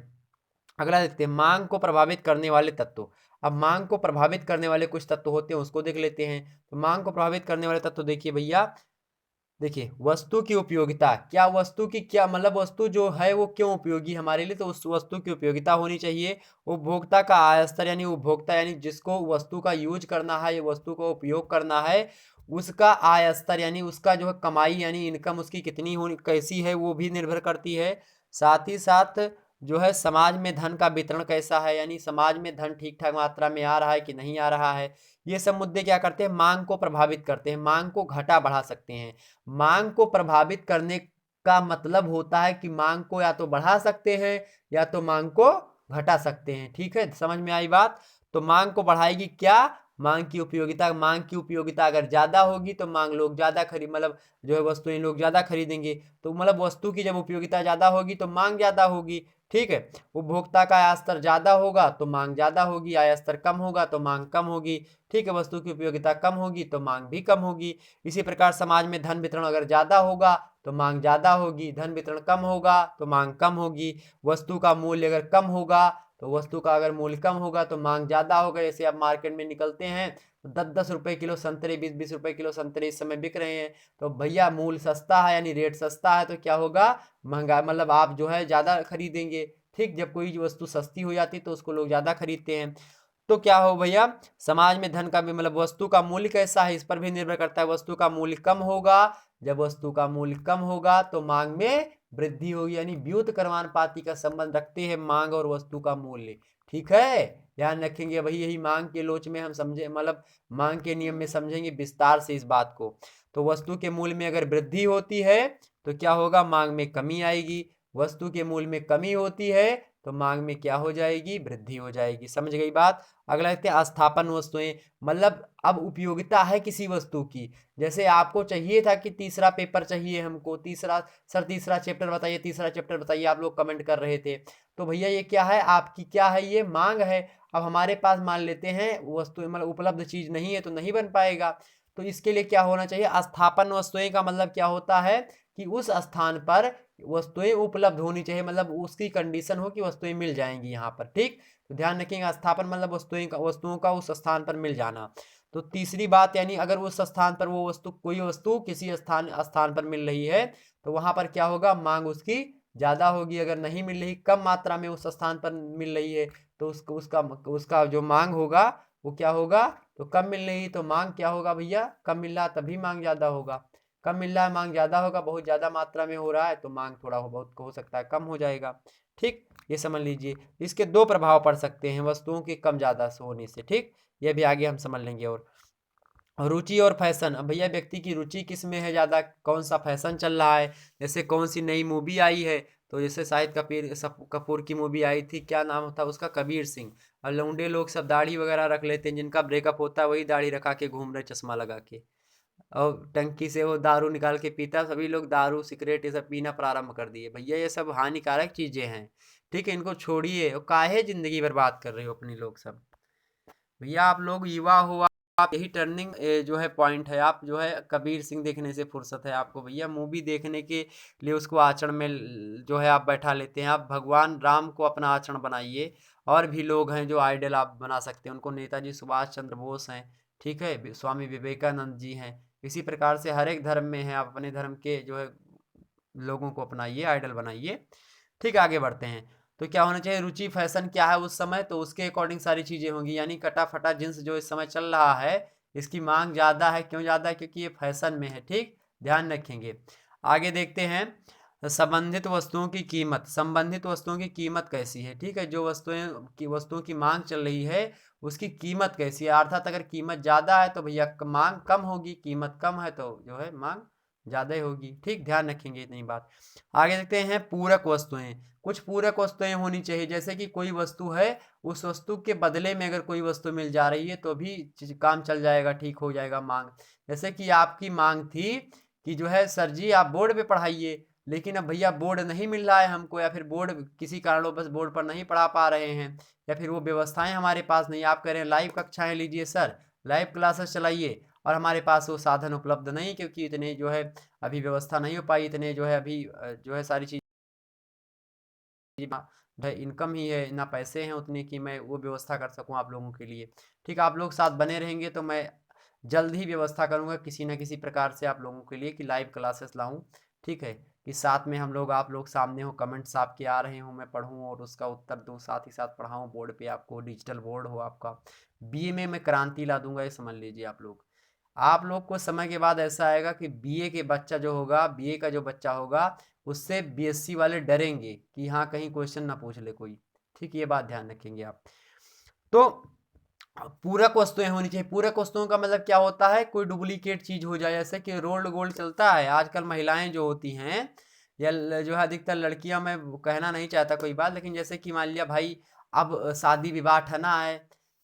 [SPEAKER 1] अगला देखते हैं, मांग को प्रभावित करने वाले तत्व। अब मांग को प्रभावित करने वाले कुछ तत्व होते हैं, उसको देख लेते हैं। तो मांग को प्रभावित करने वाले तत्व देखिए भैया, देखिए वस्तु की उपयोगिता। क्या वस्तु की, क्या मतलब वस्तु जो है वो क्यों उपयोगी हमारे लिए, तो उस वस्तु की उपयोगिता होनी चाहिए। उपभोक्ता का आय स्तर, यानी उपभोक्ता, यानी जिसको वस्तु का यूज करना है, वस्तु का उपयोग करना है, उसका आय स्तर, यानी उसका जो है कमाई, यानी इनकम उसकी कितनी होनी, कैसी है, वो भी निर्भर करती है। साथ ही साथ जो है समाज में धन का वितरण कैसा है, यानी समाज में धन ठीक ठाक मात्रा में आ रहा है कि नहीं आ रहा है। ये सब मुद्दे क्या करते हैं, मांग को प्रभावित करते हैं, मांग को घटा बढ़ा सकते हैं। मांग को प्रभावित करने का मतलब होता है कि मांग को या तो बढ़ा सकते हैं या तो मांग को घटा सकते हैं। ठीक है, समझ में आई बात। तो मांग को बढ़ाएगी क्या, मांग की उपयोगिता। मांग की उपयोगिता अगर ज्यादा होगी तो मांग लोग ज्यादा खरीद, मतलब जो है वस्तुएं लोग ज्यादा खरीदेंगे। तो मतलब वस्तु की जब उपयोगिता ज्यादा होगी तो मांग ज्यादा होगी। ठीक है, उपभोक्ता का आय स्तर ज्यादा होगा तो मांग ज्यादा होगी, आय स्तर कम होगा तो मांग कम होगी। ठीक है, वस्तु की उपयोगिता कम होगी तो मांग भी कम होगी। इसी प्रकार समाज में धन वितरण अगर ज्यादा होगा तो मांग ज्यादा होगी, धन वितरण कम होगा तो मांग कम होगी। वस्तु का मूल्य अगर कम होगा, तो वस्तु का अगर मूल्य कम होगा तो मांग ज्यादा होगा। जैसे आप मार्केट में निकलते हैं तो 10-10 रुपए किलो संतरे, 20-20 रुपए किलो संतरे इस समय बिक रहे हैं। तो भैया मूल्य सस्ता है, यानी रेट सस्ता है, तो क्या होगा, महंगा, मतलब आप जो है ज्यादा खरीदेंगे। ठीक, जब कोई वस्तु सस्ती हो जाती है तो उसको लोग ज्यादा खरीदते हैं। तो क्या हो भैया, समाज में धन का भी, मतलब वस्तु का मूल्य कैसा है इस पर भी निर्भर करता है। वस्तु का मूल्य कम होगा, जब वस्तु का मूल्य कम होगा तो मांग में वृद्धि होगी, यानी व्युत्क्रमानुपाती का संबंध रखते हैं मांग और वस्तु का मूल्य। ठीक है, ध्यान रखेंगे भाई, यही मांग के लोच में हम समझे, मतलब मांग के नियम में समझेंगे विस्तार से इस बात को। तो वस्तु के मूल्य में अगर वृद्धि होती है तो क्या होगा, मांग में कमी आएगी। वस्तु के मूल्य में कमी होती है तो मांग में क्या हो जाएगी, वृद्धि हो जाएगी। समझ गई बात। अगला देखते हैं अस्थापन वस्तुएं, मतलब अब उपयोगिता है किसी वस्तु की। जैसे आपको चाहिए था कि तीसरा पेपर चाहिए हमको, तीसरा सर तीसरा चैप्टर बताइए, तीसरा चैप्टर बताइए, आप लोग कमेंट कर रहे थे। तो भैया ये क्या है, आपकी क्या है, ये मांग है। अब हमारे पास मान लेते हैं वस्तु मतलब उपलब्ध चीज नहीं है तो नहीं बन पाएगा। तो इसके लिए क्या होना चाहिए, अस्थापन वस्तुएं का मतलब क्या होता है कि उस स्थान पर वस्तुएं उपलब्ध होनी चाहिए, मतलब उसकी कंडीशन हो कि वस्तुएं मिल जाएंगी यहाँ पर। ठीक, तो ध्यान रखिएगा, स्थापन मतलब वस्तुओं का उस स्थान पर मिल जाना। तो तीसरी बात, यानी अगर उस स्थान पर वो वस्तु, कोई वस्तु किसी स्थान स्थान पर मिल रही है तो वहां पर क्या होगा, मांग उसकी ज्यादा होगी। अगर नहीं मिल रही, कम मात्रा में उस स्थान पर मिल रही है, तो उसका उसका जो मांग होगा वो क्या होगा, तो कम मिल रही तो मांग क्या होगा भैया, कम मिल रहा तभी मांग ज्यादा होगा। कम मिल रहा है मांग ज्यादा होगा, बहुत ज्यादा मात्रा में हो रहा है तो मांग थोड़ा बहुत हो सकता है कम हो जाएगा। ठीक, ये समझ लीजिए। इसके दो प्रभाव पड़ सकते हैं वस्तुओं के कम ज्यादा होने से। ठीक, ये भी आगे हम समझ लेंगे। और रुचि और फैशन, अब भैया व्यक्ति की रुचि किस में है ज़्यादा, कौन सा फैशन चल रहा है, जैसे कौन सी नई मूवी आई है। तो जैसे शाहिद कपूर की मूवी आई थी, क्या नाम था उसका, कबीर सिंह। और लौंडे लोग सब दाढ़ी वगैरह रख लेते हैं, जिनका ब्रेकअप होता है वही दाढ़ी रखा के घूम रहे चश्मा लगा के, और टंकी से वो दारू निकाल के पीता। सभी लोग दारू सिगरेट ये सब पीना प्रारंभ कर दिए। भैया ये सब हानिकारक चीज़ें हैं। ठीक है, इनको छोड़िए, और काहे ज़िंदगी बर्बाद कर रहे हो अपनी लोग सब। भैया आप लोग युवा हो, आप यही टर्निंग जो है पॉइंट है। आप जो है कबीर सिंह देखने से फुर्सत है आपको भैया, मूवी देखने के लिए उसको आचरण में जो है आप बैठा लेते हैं। आप भगवान राम को अपना आचरण बनाइए। और भी लोग हैं जो आइडल आप बना सकते हैं उनको, नेताजी सुभाष चंद्र बोस हैं, ठीक है, स्वामी विवेकानंद जी हैं। इसी प्रकार से हर एक धर्म में है, आप अपने धर्म के जो है लोगों को अपनाइए, आइडल बनाइए। ठीक, आगे बढ़ते हैं। तो क्या होना चाहिए, रुचि फैशन क्या है उस समय, तो उसके अकॉर्डिंग सारी चीज़ें होंगी। यानी कटा फटा जींस जो इस समय चल रहा है, इसकी मांग ज़्यादा है। क्यों ज़्यादा है, क्योंकि ये फैशन में है। ठीक, ध्यान रखेंगे। आगे देखते हैं संबंधित वस्तुओं की कीमत। संबंधित वस्तुओं की कीमत कैसी है, ठीक है, जो वस्तुओं की मांग चल रही है उसकी कीमत कैसी है। अर्थात अगर कीमत ज़्यादा है तो भैया मांग कम होगी, कीमत कम है तो जो है मांग ज़्यादा ही होगी। ठीक, ध्यान रखेंगे इतनी बात। आगे देखते हैं पूरक वस्तुएं। कुछ पूरक वस्तुएं होनी चाहिए, जैसे कि कोई वस्तु है, उस वस्तु के बदले में अगर कोई वस्तु मिल जा रही है तो भी काम चल जाएगा, ठीक हो जाएगा मांग। जैसे कि आपकी मांग थी कि जो है सर जी आप बोर्ड पे पढ़ाइए, लेकिन अब भैया बोर्ड नहीं मिल रहा है हमको, या फिर बोर्ड किसी कारणवश बोर्ड पर नहीं पढ़ा पा रहे हैं, या फिर वो व्यवस्थाएं हमारे पास नहीं। आप कह रहे हैं लाइव कक्षाएं लीजिए सर, लाइव क्लासेस चलाइए, और हमारे पास वो साधन उपलब्ध नहीं, क्योंकि इतने जो है अभी व्यवस्था नहीं हो पाई, इतने जो है अभी जो है सारी चीज़ इनकम ही है ना, पैसे हैं उतने कि मैं वो व्यवस्था कर सकूं आप लोगों के लिए। ठीक, आप लोग साथ बने रहेंगे तो मैं जल्द ही व्यवस्था करूंगा किसी न किसी प्रकार से आप लोगों के लिए कि लाइव क्लासेस लाऊं। ठीक है, कि साथ में हम लोग, आप लोग सामने हो, कमेंट्स आपके आ रहे हों, मैं पढ़ूं और उसका उत्तर दूं, साथ ही साथ पढ़ाऊं बोर्ड पे, आपको डिजिटल बोर्ड हो आपका। बीए में मैं क्रांति ला दूंगा, ये समझ लीजिए आप लोग। आप लोग को समय के बाद ऐसा आएगा कि बीए के बच्चा जो होगा, बीए का जो बच्चा होगा, उससे बीएससी वाले डरेंगे कि हाँ कहीं क्वेश्चन ना पूछ ले कोई। ठीक, ये बात ध्यान रखेंगे आप। तो पूरक वस्तुएं होनी चाहिए। पूरक वस्तुओं का मतलब क्या होता है, कोई डुप्लीकेट चीज हो जाए, जैसे कि रोल्ड गोल्ड चलता है आजकल। महिलाएं जो होती हैं या जो है अधिकतर लड़कियां, मैं कहना नहीं चाहता कोई बात, लेकिन जैसे कि मान लिया भाई अब शादी विवाह ठना है,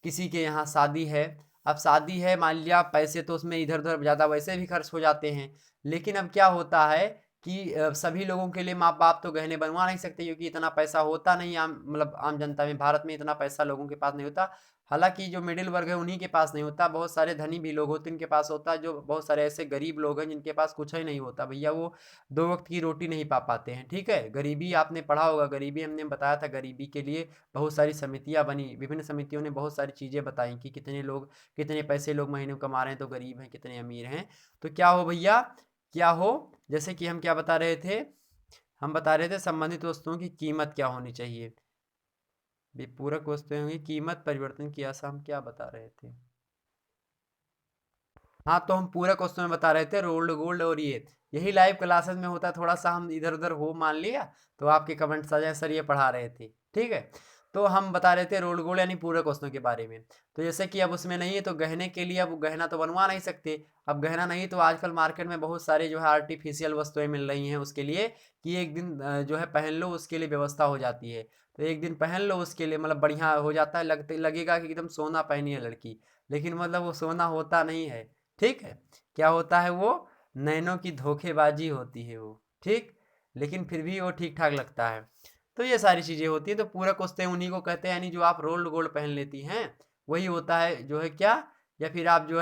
[SPEAKER 1] किसी के यहाँ शादी है, अब शादी है मान लिया, पैसे तो उसमें इधर उधर ज़्यादा वैसे भी खर्च हो जाते हैं। लेकिन अब क्या होता है कि सभी लोगों के लिए माँ बाप तो गहने बनवा नहीं सकते, क्योंकि इतना पैसा होता नहीं आम, मतलब आम जनता में, भारत में इतना पैसा लोगों के पास नहीं होता। हालांकि जो मिडिल वर्ग है उन्हीं के पास नहीं होता, बहुत सारे धनी भी लोग होते हैं उनके पास होता है, जो बहुत सारे ऐसे गरीब लोग हैं जिनके पास कुछ ही नहीं होता भैया, वो दो वक्त की रोटी नहीं पा पाते हैं। ठीक है, गरीबी आपने पढ़ा होगा, गरीबी हमने बताया था, गरीबी के लिए बहुत सारी समितियां बनी, विभिन्न समितियों ने बहुत सारी चीज़ें बताई कि कितने लोग, कितने पैसे लोग महीने में कमा रहे हैं तो गरीब हैं, कितने अमीर हैं। तो क्या हो भैया, क्या हो, जैसे कि हम क्या बता रहे थे, हम बता रहे थे संबंधित वस्तुओं की कीमत क्या होनी चाहिए। पूरक वस्तुएं होंगी, कीमत परिवर्तन की आशा, हम क्या बता रहे थे। हाँ, तो हम पूरक वस्तुएं बता रहे थे, रोल्ड गोल्ड और ये, यही लाइव क्लासेस में होता है। थोड़ा सा हम इधर उधर हो मान लिया तो आपके कमेंट्स आ जाए सर ये पढ़ा रहे थे। ठीक है, तो हम बता रहे थे रोल्ड गोल्ड यानी पूरक वस्तुओं के बारे में। तो जैसे कि अब उसमें नहीं है तो गहने के लिए अब गहना तो बनवा नहीं सकते। अब गहना नहीं तो आजकल मार्केट में बहुत सारे जो है आर्टिफिशियल वस्तुएं मिल रही हैं उसके लिए, कि एक दिन जो है पहन लो, उसके लिए व्यवस्था हो जाती है। तो एक दिन पहन लो उसके लिए, मतलब बढ़िया हो जाता है, लगेगा कि एकदम सोना पहनी है लड़की, लेकिन मतलब वो सोना होता नहीं है। ठीक है, क्या होता है वो, नैनों की धोखेबाजी होती है वो। ठीक, लेकिन फिर भी वो ठीक ठाक लगता है। तो ये सारी चीज़ें होती हैं। तो पूरक वस्तुएं उन्हीं को कहते हैं, यानी जो आप रोल्ड गोल्ड पहन लेती हैं वही होता है जो है क्या, या फिर आप जो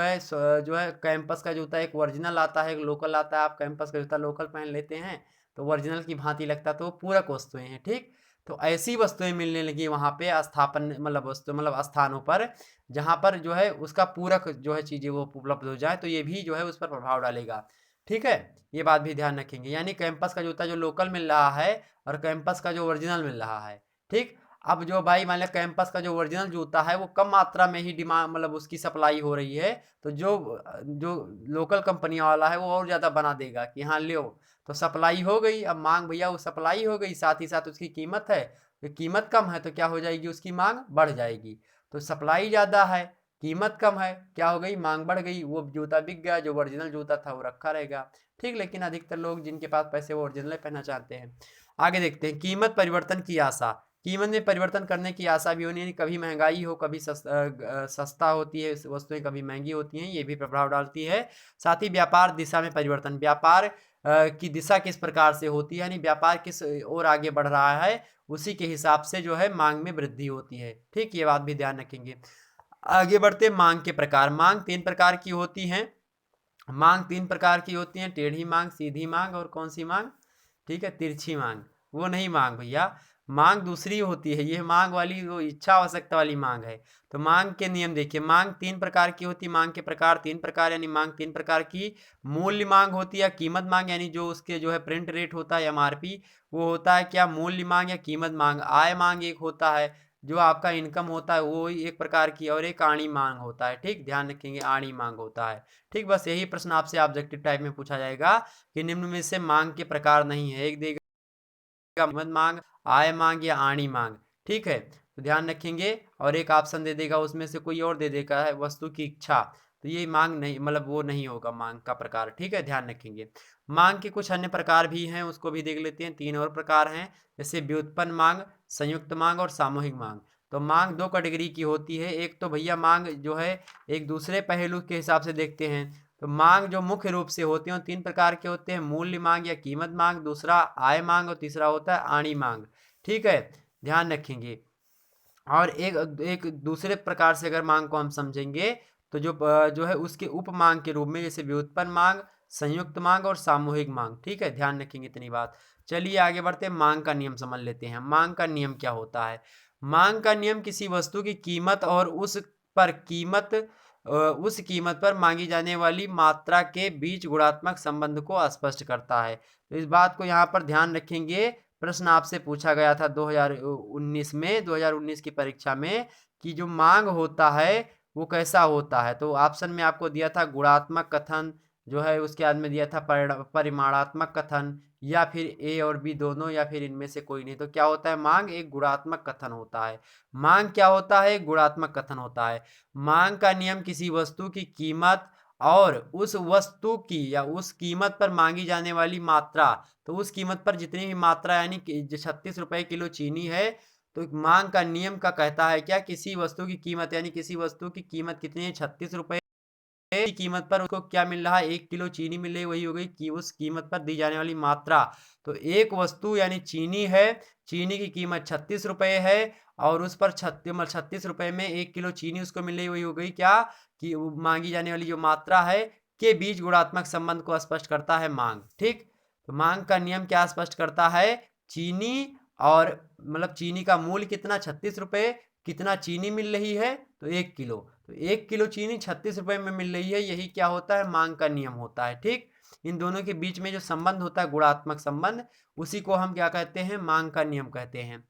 [SPEAKER 1] है कैंपस का जूता एक ओरिजिनल आता है, एक लोकल आता है, आप कैंपस का जूता लोकल पहन लेते हैं तो ओरिजिनल की भांति लगता है, तो वो पूरक वस्तुएं हैं। ठीक, तो ऐसी वस्तुएं मिलने लगी वहाँ पे स्थापन मतलब वस्तु मतलब स्थानों पर, जहाँ पर जो है उसका पूरक जो है चीज़ें वो उपलब्ध हो जाए, तो ये भी जो है उस पर प्रभाव डालेगा। ठीक है, ये बात भी ध्यान रखेंगे, यानी कैंपस का जूता जो लोकल मिल रहा है और कैंपस का जो ओरिजिनल मिल रहा है। ठीक, अब जो भाई मान लिया कैंपस का जो ओरिजिनल जूता है वो कम मात्रा में ही डिमांड मतलब उसकी सप्लाई हो रही है, तो जो जो लोकल कंपनियां वाला है वो और ज़्यादा बना देगा कि हाँ लो, तो सप्लाई हो गई, अब मांग भैया वो सप्लाई हो गई, साथ ही साथ उसकी कीमत है, तो कीमत कम है तो क्या हो जाएगी, उसकी मांग बढ़ जाएगी। तो सप्लाई ज़्यादा है, कीमत कम है, क्या हो गई, मांग बढ़ गई, वो जूता बिक गया, जो ओरिजिनल जूता था वो रखा रहेगा। ठीक, लेकिन अधिकतर लोग जिनके पास पैसे वो ओरिजिनल पहनना चाहते हैं। आगे देखते हैं, कीमत परिवर्तन की आशा। कीमत में परिवर्तन करने की आशा भी होनी, यानी कभी महंगाई हो, कभी सस्ता होती है वस्तुएं, कभी महंगी होती हैं, ये भी प्रभाव डालती है। साथ ही व्यापार दिशा में परिवर्तन, व्यापार की दिशा किस प्रकार से होती है, यानी व्यापार किस ओर आगे बढ़ रहा है, उसी के हिसाब से जो है मांग में वृद्धि होती है। ठीक, ये बात भी ध्यान रखेंगे। आगे बढ़ते, मांग के प्रकार। मांग 3 प्रकार की होती हैं। मांग 3 प्रकार की होती हैं, टेढ़ी मांग, सीधी मांग और कौन सी मांग, ठीक है, तिरछी मांग। वो नहीं मांग भैया, मांग दूसरी होती है, ये मांग वाली वो इच्छा आवश्यकता वाली मांग है। तो मांग के नियम देखिए, मांग 3 प्रकार की होती है, मांग के प्रकार 3 प्रकार, यानी मांग 3 प्रकार की। मूल्य मांग होती है, कीमत मांग, यानी जो उसके जो है प्रिंट रेट होता है एमआरपी, वो होता है क्या, मूल्य मांग या कीमत मांग। आय मांग एक होता है, जो आपका इनकम होता है वो एक प्रकार की, और एक आणी मांग होता है। ठीक, ध्यान रखेंगे, आणी मांग होता है। ठीक, बस यही प्रश्न आपसे ऑब्जेक्टिव टाइप में पूछा जाएगा कि निम्न में से मांग के प्रकार नहीं है, एक देगा कीमत मांग, आय मांग या आणी मांग। ठीक है, तो ध्यान रखेंगे, और एक ऑप्शन दे देगा उसमें से कोई और दे देगा है वस्तु की इच्छा, तो ये मांग नहीं, मतलब वो नहीं होगा मांग का प्रकार। ठीक है, ध्यान रखेंगे। मांग के कुछ अन्य प्रकार भी हैं, उसको भी देख लेते हैं। 3 और प्रकार हैं, जैसे व्युत्पन्न मांग, संयुक्त मांग और सामूहिक मांग। तो मांग 2 कैटेगरी की होती है, एक तो भैया मांग जो है एक दूसरे पहलू के हिसाब से देखते हैं। तो मांग जो मुख्य रूप से होती हैं 3 प्रकार के होते हैं, मूल्य मांग या कीमत मांग, दूसरा आय मांग और तीसरा होता है आणी मांग। ठीक है, ध्यान रखेंगे। और एक एक दूसरे प्रकार से अगर मांग को हम समझेंगे तो जो है उसके उप मांग के रूप में, जैसे व्युत्पन्न मांग, संयुक्त मांग और सामूहिक मांग। ठीक है, ध्यान रखेंगे इतनी बात। चलिए आगे बढ़ते हैं, मांग का नियम समझ लेते हैं। मांग का नियम क्या होता है। मांग का नियम किसी वस्तु की कीमत और उस कीमत पर मांगी जाने वाली मात्रा के बीच गुणात्मक संबंध को स्पष्ट करता है। तो इस बात को यहाँ पर ध्यान रखेंगे, प्रश्न आपसे पूछा गया था 2019 की परीक्षा में, कि जो मांग होता है वो कैसा होता है। तो ऑप्शन में आपको दिया था गुणात्मक कथन, जो है उसके बाद में दिया था परिमाणात्मक कथन, या फिर ए और बी दोनों, या फिर इनमें से कोई नहीं। तो क्या होता है, मांग एक गुणात्मक कथन होता है। मांग क्या होता है, गुणात्मक कथन होता है। मांग का नियम किसी वस्तु की कीमत और उस वस्तु की या उस कीमत पर मांगी जाने वाली मात्रा, तो उस कीमत पर जितनी भी मात्रा, यानी कि 36 रुपए किलो चीनी है, तो मांग का नियम का कहता है क्या, किसी वस्तु की कीमत, यानी किसी वस्तु की कीमत कितनी है, 36 रुपए की कीमत पर उसको क्या मिल रहा है, 1 किलो चीनी मिल रही, वही हो गई कि उस कीमत पर दी जाने वाली मात्रा। तो एक वस्तु यानी चीनी है, चीनी की कीमत 36 रुपए है, और उस पर 36 रुपए में 1 किलो चीनी उसको मिल रही, वही हो गई क्या, कि मांगी जाने वाली जो मात्रा है के बीच गुणात्मक संबंध को स्पष्ट करता है मांग। ठीक, तो मांग का नियम क्या स्पष्ट करता है, चीनी और मतलब चीनी का मूल्य कितना, 36 रुपए, कितना चीनी मिल रही है, तो 1 किलो, तो 1 किलो चीनी 36 रुपए में मिल रही है, यही क्या होता है, मांग का नियम होता है। ठीक, इन दोनों के बीच में जो संबंध होता है गुणात्मक संबंध, उसी को हम क्या कहते हैं, मांग का नियम कहते हैं।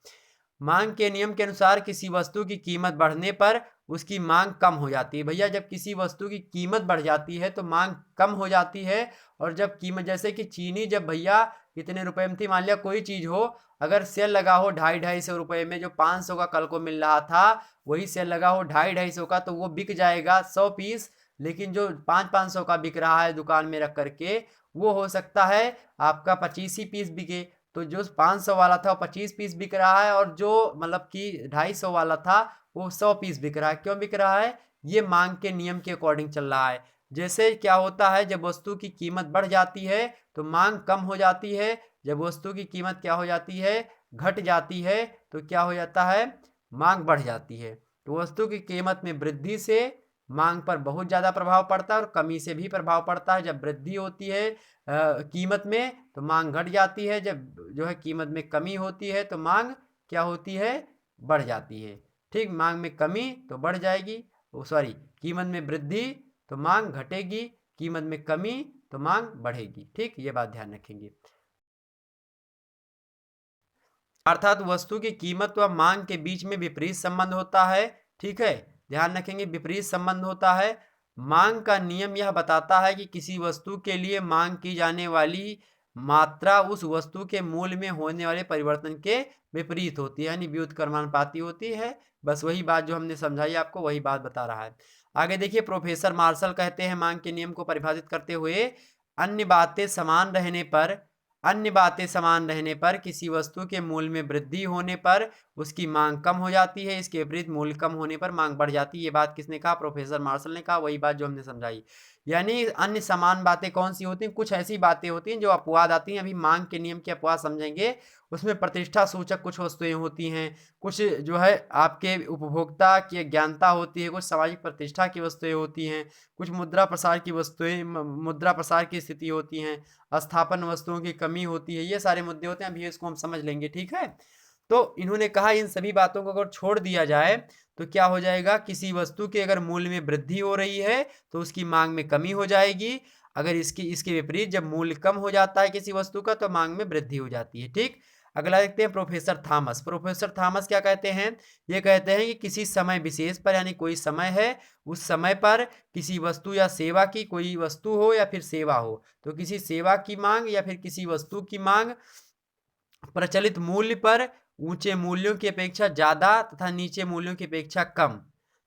[SPEAKER 1] मांग के नियम के अनुसार किसी वस्तु की कीमत बढ़ने पर उसकी मांग कम हो जाती है। भैया जब किसी वस्तु की कीमत बढ़ जाती है तो मांग कम हो जाती है, और जब कीमत, जैसे कि चीनी जब भैया कितने रुपए में थी, मान लिया कोई चीज हो, अगर सेल लगा हो 250-250 रुपए में, जो 500 का कल को मिल रहा था वही सेल लगा हो 250-250 का, तो वो बिक जाएगा 100 पीस। लेकिन जो 500-500 का बिक रहा है दुकान में रख करके, वो हो सकता है आपका 25 ही पीस बिके। तो जो 500 वाला था वो 25 पीस बिक रहा है, और जो मतलब कि 250 वाला था वो 100 पीस बिक रहा है। क्यों बिक रहा है? ये मांग के नियम के अकॉर्डिंग चल रहा है। जैसे क्या होता है, जब वस्तु की कीमत बढ़ जाती है तो मांग कम हो जाती है, जब वस्तु की कीमत क्या हो जाती है, घट जाती है, तो क्या हो जाता है, मांग बढ़ जाती है। तो वस्तु की कीमत में वृद्धि से मांग पर बहुत ज़्यादा प्रभाव पड़ता है, और कमी से भी प्रभाव पड़ता है। जब वृद्धि होती है कीमत में तो मांग घट जाती है, जब जो है कीमत में कमी होती है तो मांग क्या होती है, बढ़ जाती है। ठीक, मांग में कमी तो बढ़ जाएगी, सॉरी, कीमत में वृद्धि तो मांग घटेगी, कीमत में कमी तो मांग बढ़ेगी। ठीक, ये बात ध्यान रखेंगे। अर्थात वस्तु की कीमत व मांग के बीच में विपरीत संबंध होता है। ठीक है, ध्यान रखेंगे, विपरीत संबंध होता है। मांग का नियम यह बताता है कि किसी वस्तु के लिए मांग की जाने वाली मात्रा उस वस्तु के मूल्य में होने वाले परिवर्तन के विपरीत होती है, यानी व्युत्क्रमानुपाती होती है। बस वही बात जो हमने समझाई आपको, वही बात बता रहा है। आगे देखिए, प्रोफेसर मार्शल कहते हैं मांग के नियम को परिभाषित करते हुए, अन्य बातें समान रहने पर अन्य बातें समान रहने पर किसी वस्तु के मूल्य में वृद्धि होने पर उसकी मांग कम हो जाती है, इसके विपरीत मूल्य कम होने पर मांग बढ़ जाती है। ये बात किसने कहा? प्रोफेसर मार्शल ने कहा, वही बात जो हमने समझाई। यानी अन्य समान बातें कौन सी होती हैं? कुछ ऐसी बातें होती हैं जो अपवाद आती हैं। अभी मांग के नियम के अपवाद समझेंगे। उसमें प्रतिष्ठा सूचक कुछ वस्तुएं होती हैं, कुछ जो है आपके उपभोक्ता की अज्ञानता होती है, कुछ सामाजिक प्रतिष्ठा की वस्तुएं होती हैं, कुछ मुद्रा प्रसार की वस्तुएं, मुद्रा प्रसार की स्थिति होती हैं, स्थापन वस्तुओं की कमी होती है। ये सारे मुद्दे होते हैं, अभी इसको हम समझ लेंगे। ठीक है, तो इन्होंने कहा इन सभी बातों को अगर छोड़ दिया जाए तो क्या हो जाएगा, किसी वस्तु के अगर मूल्य में वृद्धि हो रही है तो उसकी मांग में कमी हो जाएगी। अगर इसके विपरीत जब मूल्य कम हो जाता है किसी वस्तु का तो मांग में वृद्धि हो जाती है। ठीक, अगला देखते हैं प्रोफेसर थॉमस। प्रोफेसर थॉमस क्या कहते हैं? ये कहते हैं कि किसी समय विशेष पर, यानी कोई समय है, उस समय पर किसी वस्तु या सेवा की, कोई वस्तु हो या फिर सेवा हो, तो किसी सेवा की मांग या फिर किसी वस्तु की मांग प्रचलित मूल्य पर ऊंचे मूल्यों की अपेक्षा ज्यादा तथा नीचे मूल्यों की अपेक्षा कम,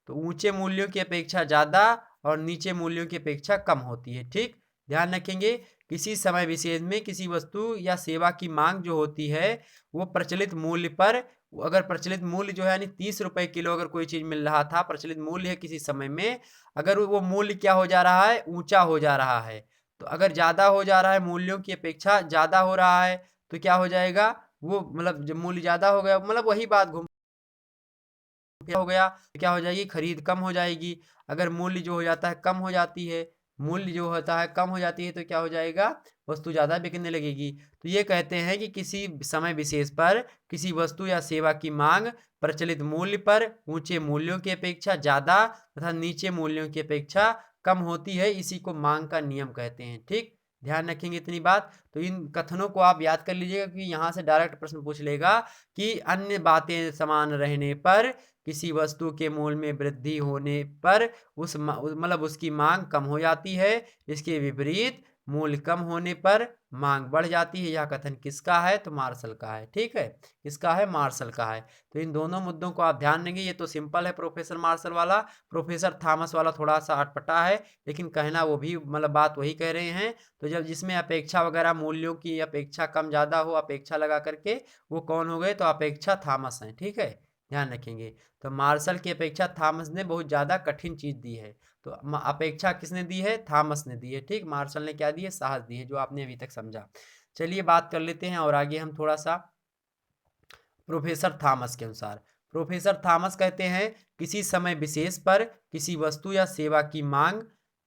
[SPEAKER 1] तो ऊंचे मूल्यों की अपेक्षा ज्यादा और नीचे मूल्यों की अपेक्षा कम होती है। ठीक, ध्यान रखेंगे, किसी समय विशेष में किसी वस्तु या सेवा की मांग जो होती है वो प्रचलित मूल्य पर, अगर प्रचलित मूल्य जो है यानी 30 रुपए किलो अगर कोई चीज मिल रहा था, प्रचलित मूल्य है किसी समय में, अगर वो मूल्य क्या हो जा रहा है, ऊंचा हो जा रहा है, तो अगर ज्यादा हो जा रहा है, मूल्यों की अपेक्षा ज्यादा हो रहा है, तो क्या हो जाएगा, वो मतलब जब मूल्य ज्यादा हो गया, मतलब वही बात घूम हो गया, तो क्या हो जाएगी, खरीद कम हो जाएगी। अगर मूल्य जो हो जाता है कम हो जाती है, मूल्य जो होता है कम हो जाती है, तो क्या हो जाएगा, वस्तु ज्यादा बिकने लगेगी। तो ये कहते हैं कि किसी समय विशेष पर किसी वस्तु या सेवा की मांग प्रचलित मूल्य पर ऊंचे मूल्यों की अपेक्षा ज्यादा तथा नीचे मूल्यों की अपेक्षा कम होती है, इसी को मांग का नियम कहते हैं। ठीक, ध्यान रखेंगे इतनी बात। तो इन कथनों को आप याद कर लीजिएगा कि यहाँ से डायरेक्ट प्रश्न पूछ लेगा कि अन्य बातें समान रहने पर किसी वस्तु के मूल्य में वृद्धि होने पर मतलब उसकी मांग कम हो जाती है, इसके विपरीत मूल्य कम होने पर मांग बढ़ जाती है। यह कथन किसका है? तो मार्शल का है। ठीक है, किसका है? मार्शल का है। तो इन दोनों मुद्दों को आप ध्यान देंगे। ये तो सिंपल है प्रोफेसर मार्शल वाला, प्रोफेसर थॉमस वाला थोड़ा सा अटपटा है, लेकिन कहना वो भी मतलब बात वही कह रहे हैं। तो जब जिसमें अपेक्षा वगैरह, मूल्यों की अपेक्षा कम ज्यादा हो, अपेक्षा लगा करके, वो कौन हो गए? तो अपेक्षा थॉमस है। ठीक है, ध्यान रखेंगे। तो मार्शल की अपेक्षा थॉमस ने बहुत ज़्यादा कठिन चीज़ दी है। तो अपेक्षा किसने दी है? थॉमस ने दी है। ठीक, मार्शल ने क्या दी है? साहस दी है, जो आपने अभी तक समझा। चलिए बात कर लेते हैं और आगे हम थोड़ा सा प्रोफेसर थॉमस के अनुसार। प्रोफेसर थॉमस कहते हैं किसी समय विशेष पर किसी वस्तु या सेवा की मांग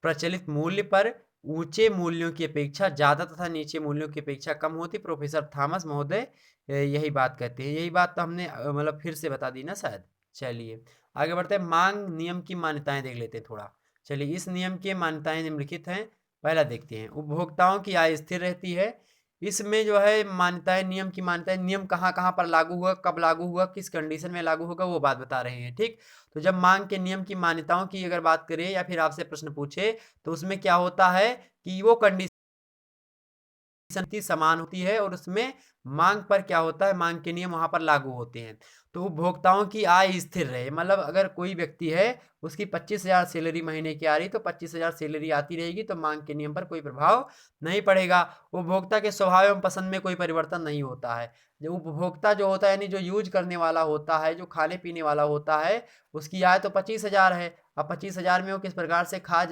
[SPEAKER 1] प्रचलित मूल्य पर ऊंचे मूल्यों की अपेक्षा ज्यादा तथा नीचे मूल्यों की अपेक्षा कम होती। प्रोफेसर थॉमस महोदय यही बात कहते हैं। यही बात तो हमने मतलब फिर से बता दी ना शायद। चलिए आगे बढ़ते हैं। मांग नियम की मान्यताएं देख लेते हैं थोड़ा। चलिए, इस नियम की मान्यताएं निम्नलिखित हैं। पहला देखते हैं, उपभोक्ताओं की आय स्थिर रहती है। इसमें जो है मान्यताएं, नियम की मान्यताएं, नियम कहाँ कहाँ पर लागू हुआ, कब लागू हुआ, किस कंडीशन में लागू होगा, वो बात बता रहे हैं। ठीक, तो जब मांग के नियम की मान्यताओं की अगर बात करें या फिर आपसे प्रश्न पूछे तो उसमें क्या होता है कि वो कंडीशन नीति समान होती है और उसमें मांग पर क्या होता है, मांग के नियम वहां पर लागू होते हैं। तो उपभोक्ताओं की आय स्थिर रहे, मतलब अगर कोई व्यक्ति है उसकी 25,000 सैलरी महीने की आ रही तो 25,000 सैलरी आती रहेगी, तो मांग के नियम पर कोई प्रभाव नहीं पड़ेगा। उपभोक्ता के स्वभाव एवं पसंद में कोई परिवर्तन नहीं होता है। जो उपभोक्ता जो होता है यानी जो यूज करने वाला होता है, जो खाने पीने वाला होता है, उसकी आय तो 25,000 है। अब 25,000 में वो किस प्रकार से खा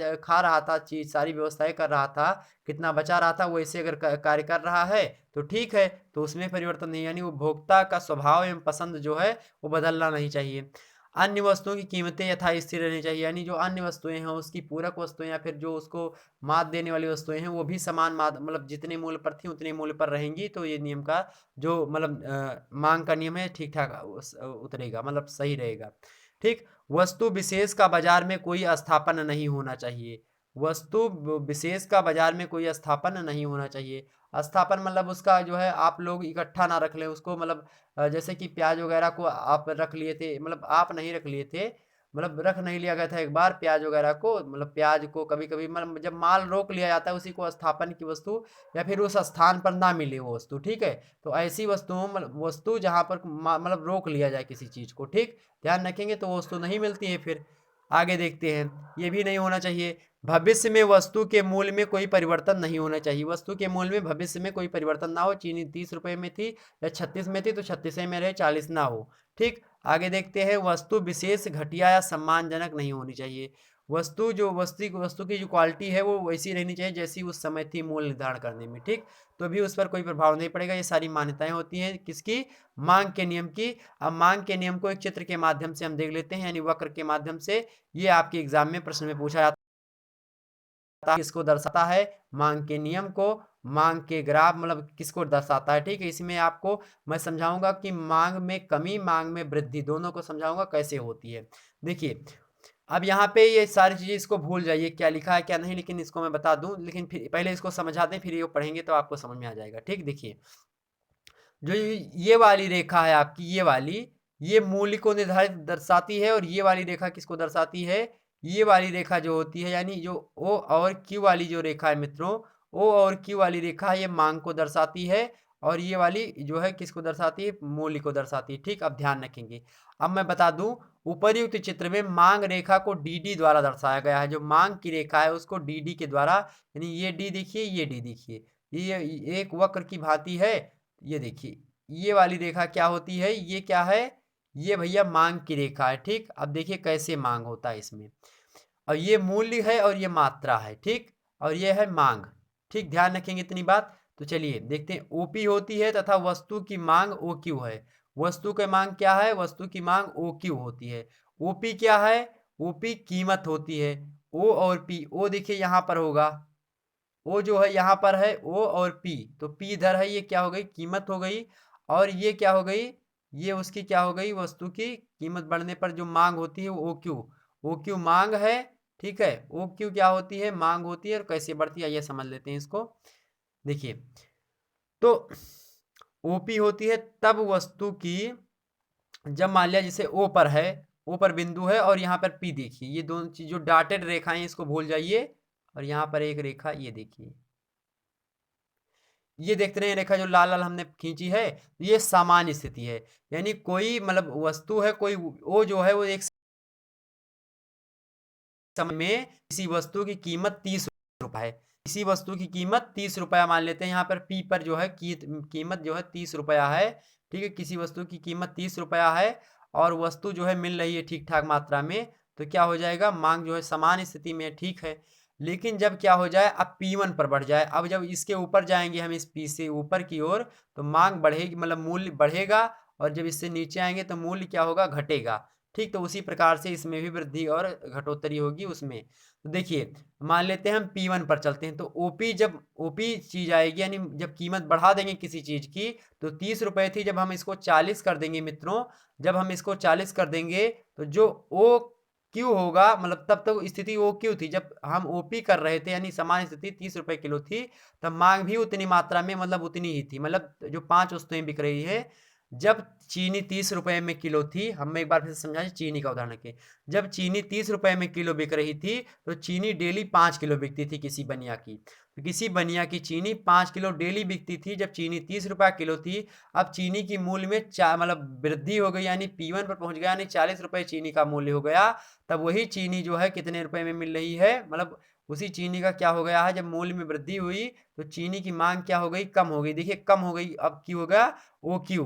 [SPEAKER 1] रहा था, चीज सारी व्यवस्थाएं कर रहा था, कितना बचा रहा था, वो ऐसे अगर कार्य कर रहा है तो ठीक है, तो उसमें परिवर्तन नहीं, यानी उपभोक्ता का स्वभाव एवं पसंद जो है वो बदलना नहीं चाहिए। अन्य वस्तुओं की कीमतें यथास्थिर रहनी चाहिए, यानी जो अन्य वस्तुएं हैं उसकी पूरक वस्तुएं या फिर जो उसको मात देने वाली वस्तुएं हैं वो भी समान मात, मतलब जितने मूल्य पर थी उतने मूल्य पर रहेंगी, तो ये नियम का जो मतलब मांग का नियम है ठीक ठाक उतरेगा, मतलब सही रहेगा। ठीक। वस्तु विशेष का बाजार में कोई स्थापन नहीं होना चाहिए। वस्तु विशेष का बाजार में कोई स्थापन नहीं होना चाहिए। स्थापन मतलब उसका जो है आप लोग इकट्ठा ना रख लें उसको, मतलब जैसे कि प्याज वगैरह को आप रख लिए थे, मतलब आप नहीं रख लिए थे, मतलब रख नहीं लिया गया था एक बार प्याज वगैरह को, मतलब प्याज को कभी कभी मतलब जब माल रोक लिया जाता है उसी को स्थापन की वस्तु, या फिर उस स्थान पर ना मिले वो वस्तु, ठीक है। तो ऐसी वस्तुओं मतलब वस्तु जहाँ पर मतलब रोक लिया जाए किसी चीज को, ठीक, ध्यान रखेंगे तो वो वस्तु नहीं मिलती है। फिर आगे देखते हैं, ये भी नहीं होना चाहिए। भविष्य में वस्तु के मूल्य में कोई परिवर्तन नहीं होना चाहिए। वस्तु के मूल्य में भविष्य में कोई परिवर्तन ना हो। चीनी 30 रुपए में थी या 36 में थी तो 36 में रहे, 40 ना हो। ठीक। आगे देखते हैं, वस्तु विशेष घटिया या सम्मानजनक नहीं होनी चाहिए। वस्तु की जो क्वालिटी है वो वैसी रहनी चाहिए जैसी उस समय थी मूल्य निर्धारण करने में, ठीक। तो भी उस पर कोई प्रभाव नहीं पड़ेगा। ये सारी मान्यताएं होती हैं किसकी, मांग के नियम की। अब मांग के नियम को एक चित्र के माध्यम से हम देख लेते हैं, यानी वक्र के माध्यम से। ये आपके एग्जाम में प्रश्न में पूछा जाता है, किसको दर्शाता है, मांग के नियम को, मांग के ग्राफ मतलब किसको दर्शाता है, ठीक है। इसमें आपको मैं समझाऊंगा कि मांग में कमी, मांग में वृद्धि, दोनों को समझाऊंगा कैसे होती है। देखिए अब यहाँ पे ये सारी चीजें इसको भूल जाइए क्या लिखा है क्या नहीं, लेकिन इसको मैं बता दूं, लेकिन फिर पहले इसको समझा दें फिर ये पढ़ेंगे तो आपको समझ में आ जाएगा। ठीक। देखिए जो ये वाली रेखा है आपकी, ये वाली, ये मूल्य को निर्धारित दर्शाती है, और ये वाली रेखा किसको दर्शाती है, ये वाली रेखा जो होती है, यानी जो ओ और क्यू वाली जो रेखा है मित्रों, ओ और क्यू वाली रेखा ये मांग को दर्शाती है, और ये वाली जो है किसको दर्शाती है, मूल्य को दर्शाती है। ठीक। अब ध्यान रखेंगे। अब मैं बता दूं, उपर्युक्त चित्र में मांग रेखा को डी द्वारा दर्शाया गया है। जो मांग की रेखा है उसको डी के द्वारा, यानी ये डी देखिए, ये डी देखिए, ये एक वक्र की भांति है। ये देखिए ये वाली रेखा क्या होती है, ये क्या है, ये भैया मांग की रेखा है। ठीक। अब देखिए कैसे मांग होता है इसमें, और ये मूल्य है और ये मात्रा है, ठीक, और ये है मांग। ठीक। ध्यान रखेंगे इतनी बात। तो चलिए देखते हैं, ओपी होती है तथा वस्तु की मांग ओ क्यू है। वस्तु की मांग क्या है, वस्तु की मांग ओ क्यू होती है। ओपी क्या है, ओपी कीमत होती है। ओ और पी, ओ देखिए यहां पर होगा, ओ जो है यहाँ पर है ओ और पी, तो पी इधर है, ये क्या हो गई, कीमत हो गई, और ये क्या हो गई, ये उसकी क्या हो गई, वस्तु की कीमत बढ़ने पर जो मांग होती है वो ओ क्यू, ओ क्यू मांग है। ठीक है, ओ क्यू क्या होती है, मांग होती है, और कैसे बढ़ती है ये समझ लेते हैं इसको। देखिए तो ओपी होती है तब वस्तु की, जब मान लिया जैसे ओ पर है, ओ पर बिंदु है, और यहाँ पर पी देखिए, ये दोनों चीज जो डॉटेड रेखाएं इसको भूल जाइए, और यहाँ पर एक रेखा ये देखिए, ये देखते रहे रेखा जो लाल लाल हमने खींची है, ये सामान्य स्थिति है, यानी कोई मतलब वस्तु है, कोई वो जो है वो एक समय में किसी वस्तु की कीमत 30 रुपए है, किसी वस्तु की कीमत 30 रुपया मान लेते हैं, यहाँ पर पी पर जो है कीमत जो है 30 रुपया है। ठीक है, किसी वस्तु की कीमत 30 रुपया है, और वस्तु जो है मिल रही है ठीक ठाक मात्रा में, तो क्या हो जाएगा, मांग जो है समान स्थिति में, ठीक है। लेकिन जब क्या हो जाए, अब P1 पर बढ़ जाए, अब जब इसके ऊपर जाएंगे हम, इस P से ऊपर की ओर, तो मांग बढ़ेगी, मतलब मूल्य बढ़ेगा, और जब इससे नीचे आएंगे तो मूल्य क्या होगा, घटेगा। ठीक। तो उसी प्रकार से इसमें भी वृद्धि और घटोत्तरी होगी उसमें। तो देखिए मान लेते हैं हम P1 पर चलते हैं, तो ओपी, जब ओपी चीज आएगी, यानी जब कीमत बढ़ा देंगे किसी चीज की, तो 30 रुपए थी, जब हम इसको 40 कर देंगे मित्रों, जब हम इसको 40 कर देंगे, तो जो ओ क्यू होगा, मतलब तब तक स्थिति ओ क्यू थी जब हम ओपी कर रहे थे, यानी समान स्थिति 30 रुपए किलो थी, तब मांग भी उतनी मात्रा में, मतलब उतनी ही थी, मतलब जो 5 वस्तुएं बिक रही है। जब चीनी 30 रुपए में किलो थी, हम एक बार फिर से समझाएं चीनी का उदाहरण के, जब चीनी 30 रुपए में किलो बिक रही थी, तो चीनी डेली 5 किलो बिकती थी किसी बनिया की। किसी बनिया की चीनी 5 किलो डेली बिकती थी जब चीनी 30 रुपये किलो थी। अब चीनी की मूल्य में मतलब वृद्धि हो गई, यानी P1 पर पहुंच गया, यानी 40 रुपये चीनी का मूल्य हो गया। तब वही चीनी जो है कितने रुपए में मिल रही है, मतलब उसी चीनी का क्या हो गया है, जब मूल्य में वृद्धि हुई तो चीनी की मांग क्या हो गई, कम हो गई। देखिए कम हो गई, अब क्यू होगा ओ क्यू,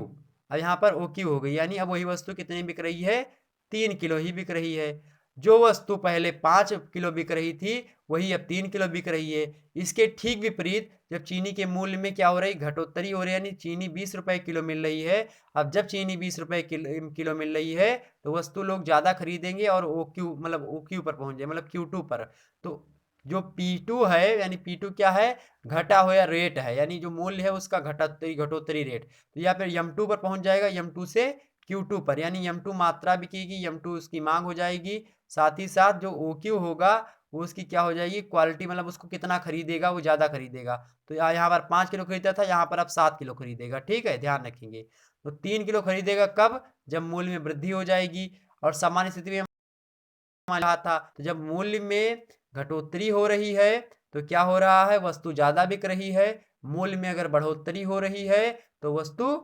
[SPEAKER 1] अब यहाँ पर ओ क्यू हो गई, यानी अब वही वस्तु कितनी बिक रही है, 3 किलो ही बिक रही है। जो वस्तु पहले 5 किलो बिक रही थी वही अब 3 किलो बिक रही है। इसके ठीक विपरीत जब चीनी के मूल्य में क्या हो रही, घटोत्तरी हो रही है, यानी चीनी 20 रुपए किलो मिल रही है। अब जब चीनी 20 रुपए किलो मिल रही है तो वस्तु लोग ज़्यादा खरीदेंगे और ओ क्यू मतलब ओ क्यू पर पहुंच जाए, मतलब Q2 पर। तो जो P2 है, यानी P2 क्या है, घटा हुआ रेट है, यानी जो मूल्य है उसका घटोत्तरी रेट। तो या फिर M2 पर पहुंच जाएगा, M2 से Q2 पर, यानी M2 मात्रा बिकेगी, M2 उसकी मांग हो जाएगी। साथ ही साथ जो OQ होगा वो उसकी क्या हो जाएगी, क्वालिटी, मतलब उसको कितना खरीदेगा, वो ज़्यादा खरीदेगा। तो यहाँ पर 5 किलो खरीदता था, यहाँ पर अब 7 किलो खरीदेगा। ठीक है, ध्यान रखेंगे। तो 3 किलो खरीदेगा कब, जब मूल्य में वृद्धि हो जाएगी। और सामान्य स्थिति में रहा था, तो जब मूल्य में घटोत्तरी हो रही है तो क्या हो रहा है, वस्तु ज्यादा बिक रही है। मूल्य में अगर बढ़ोतरी हो रही है तो वस्तु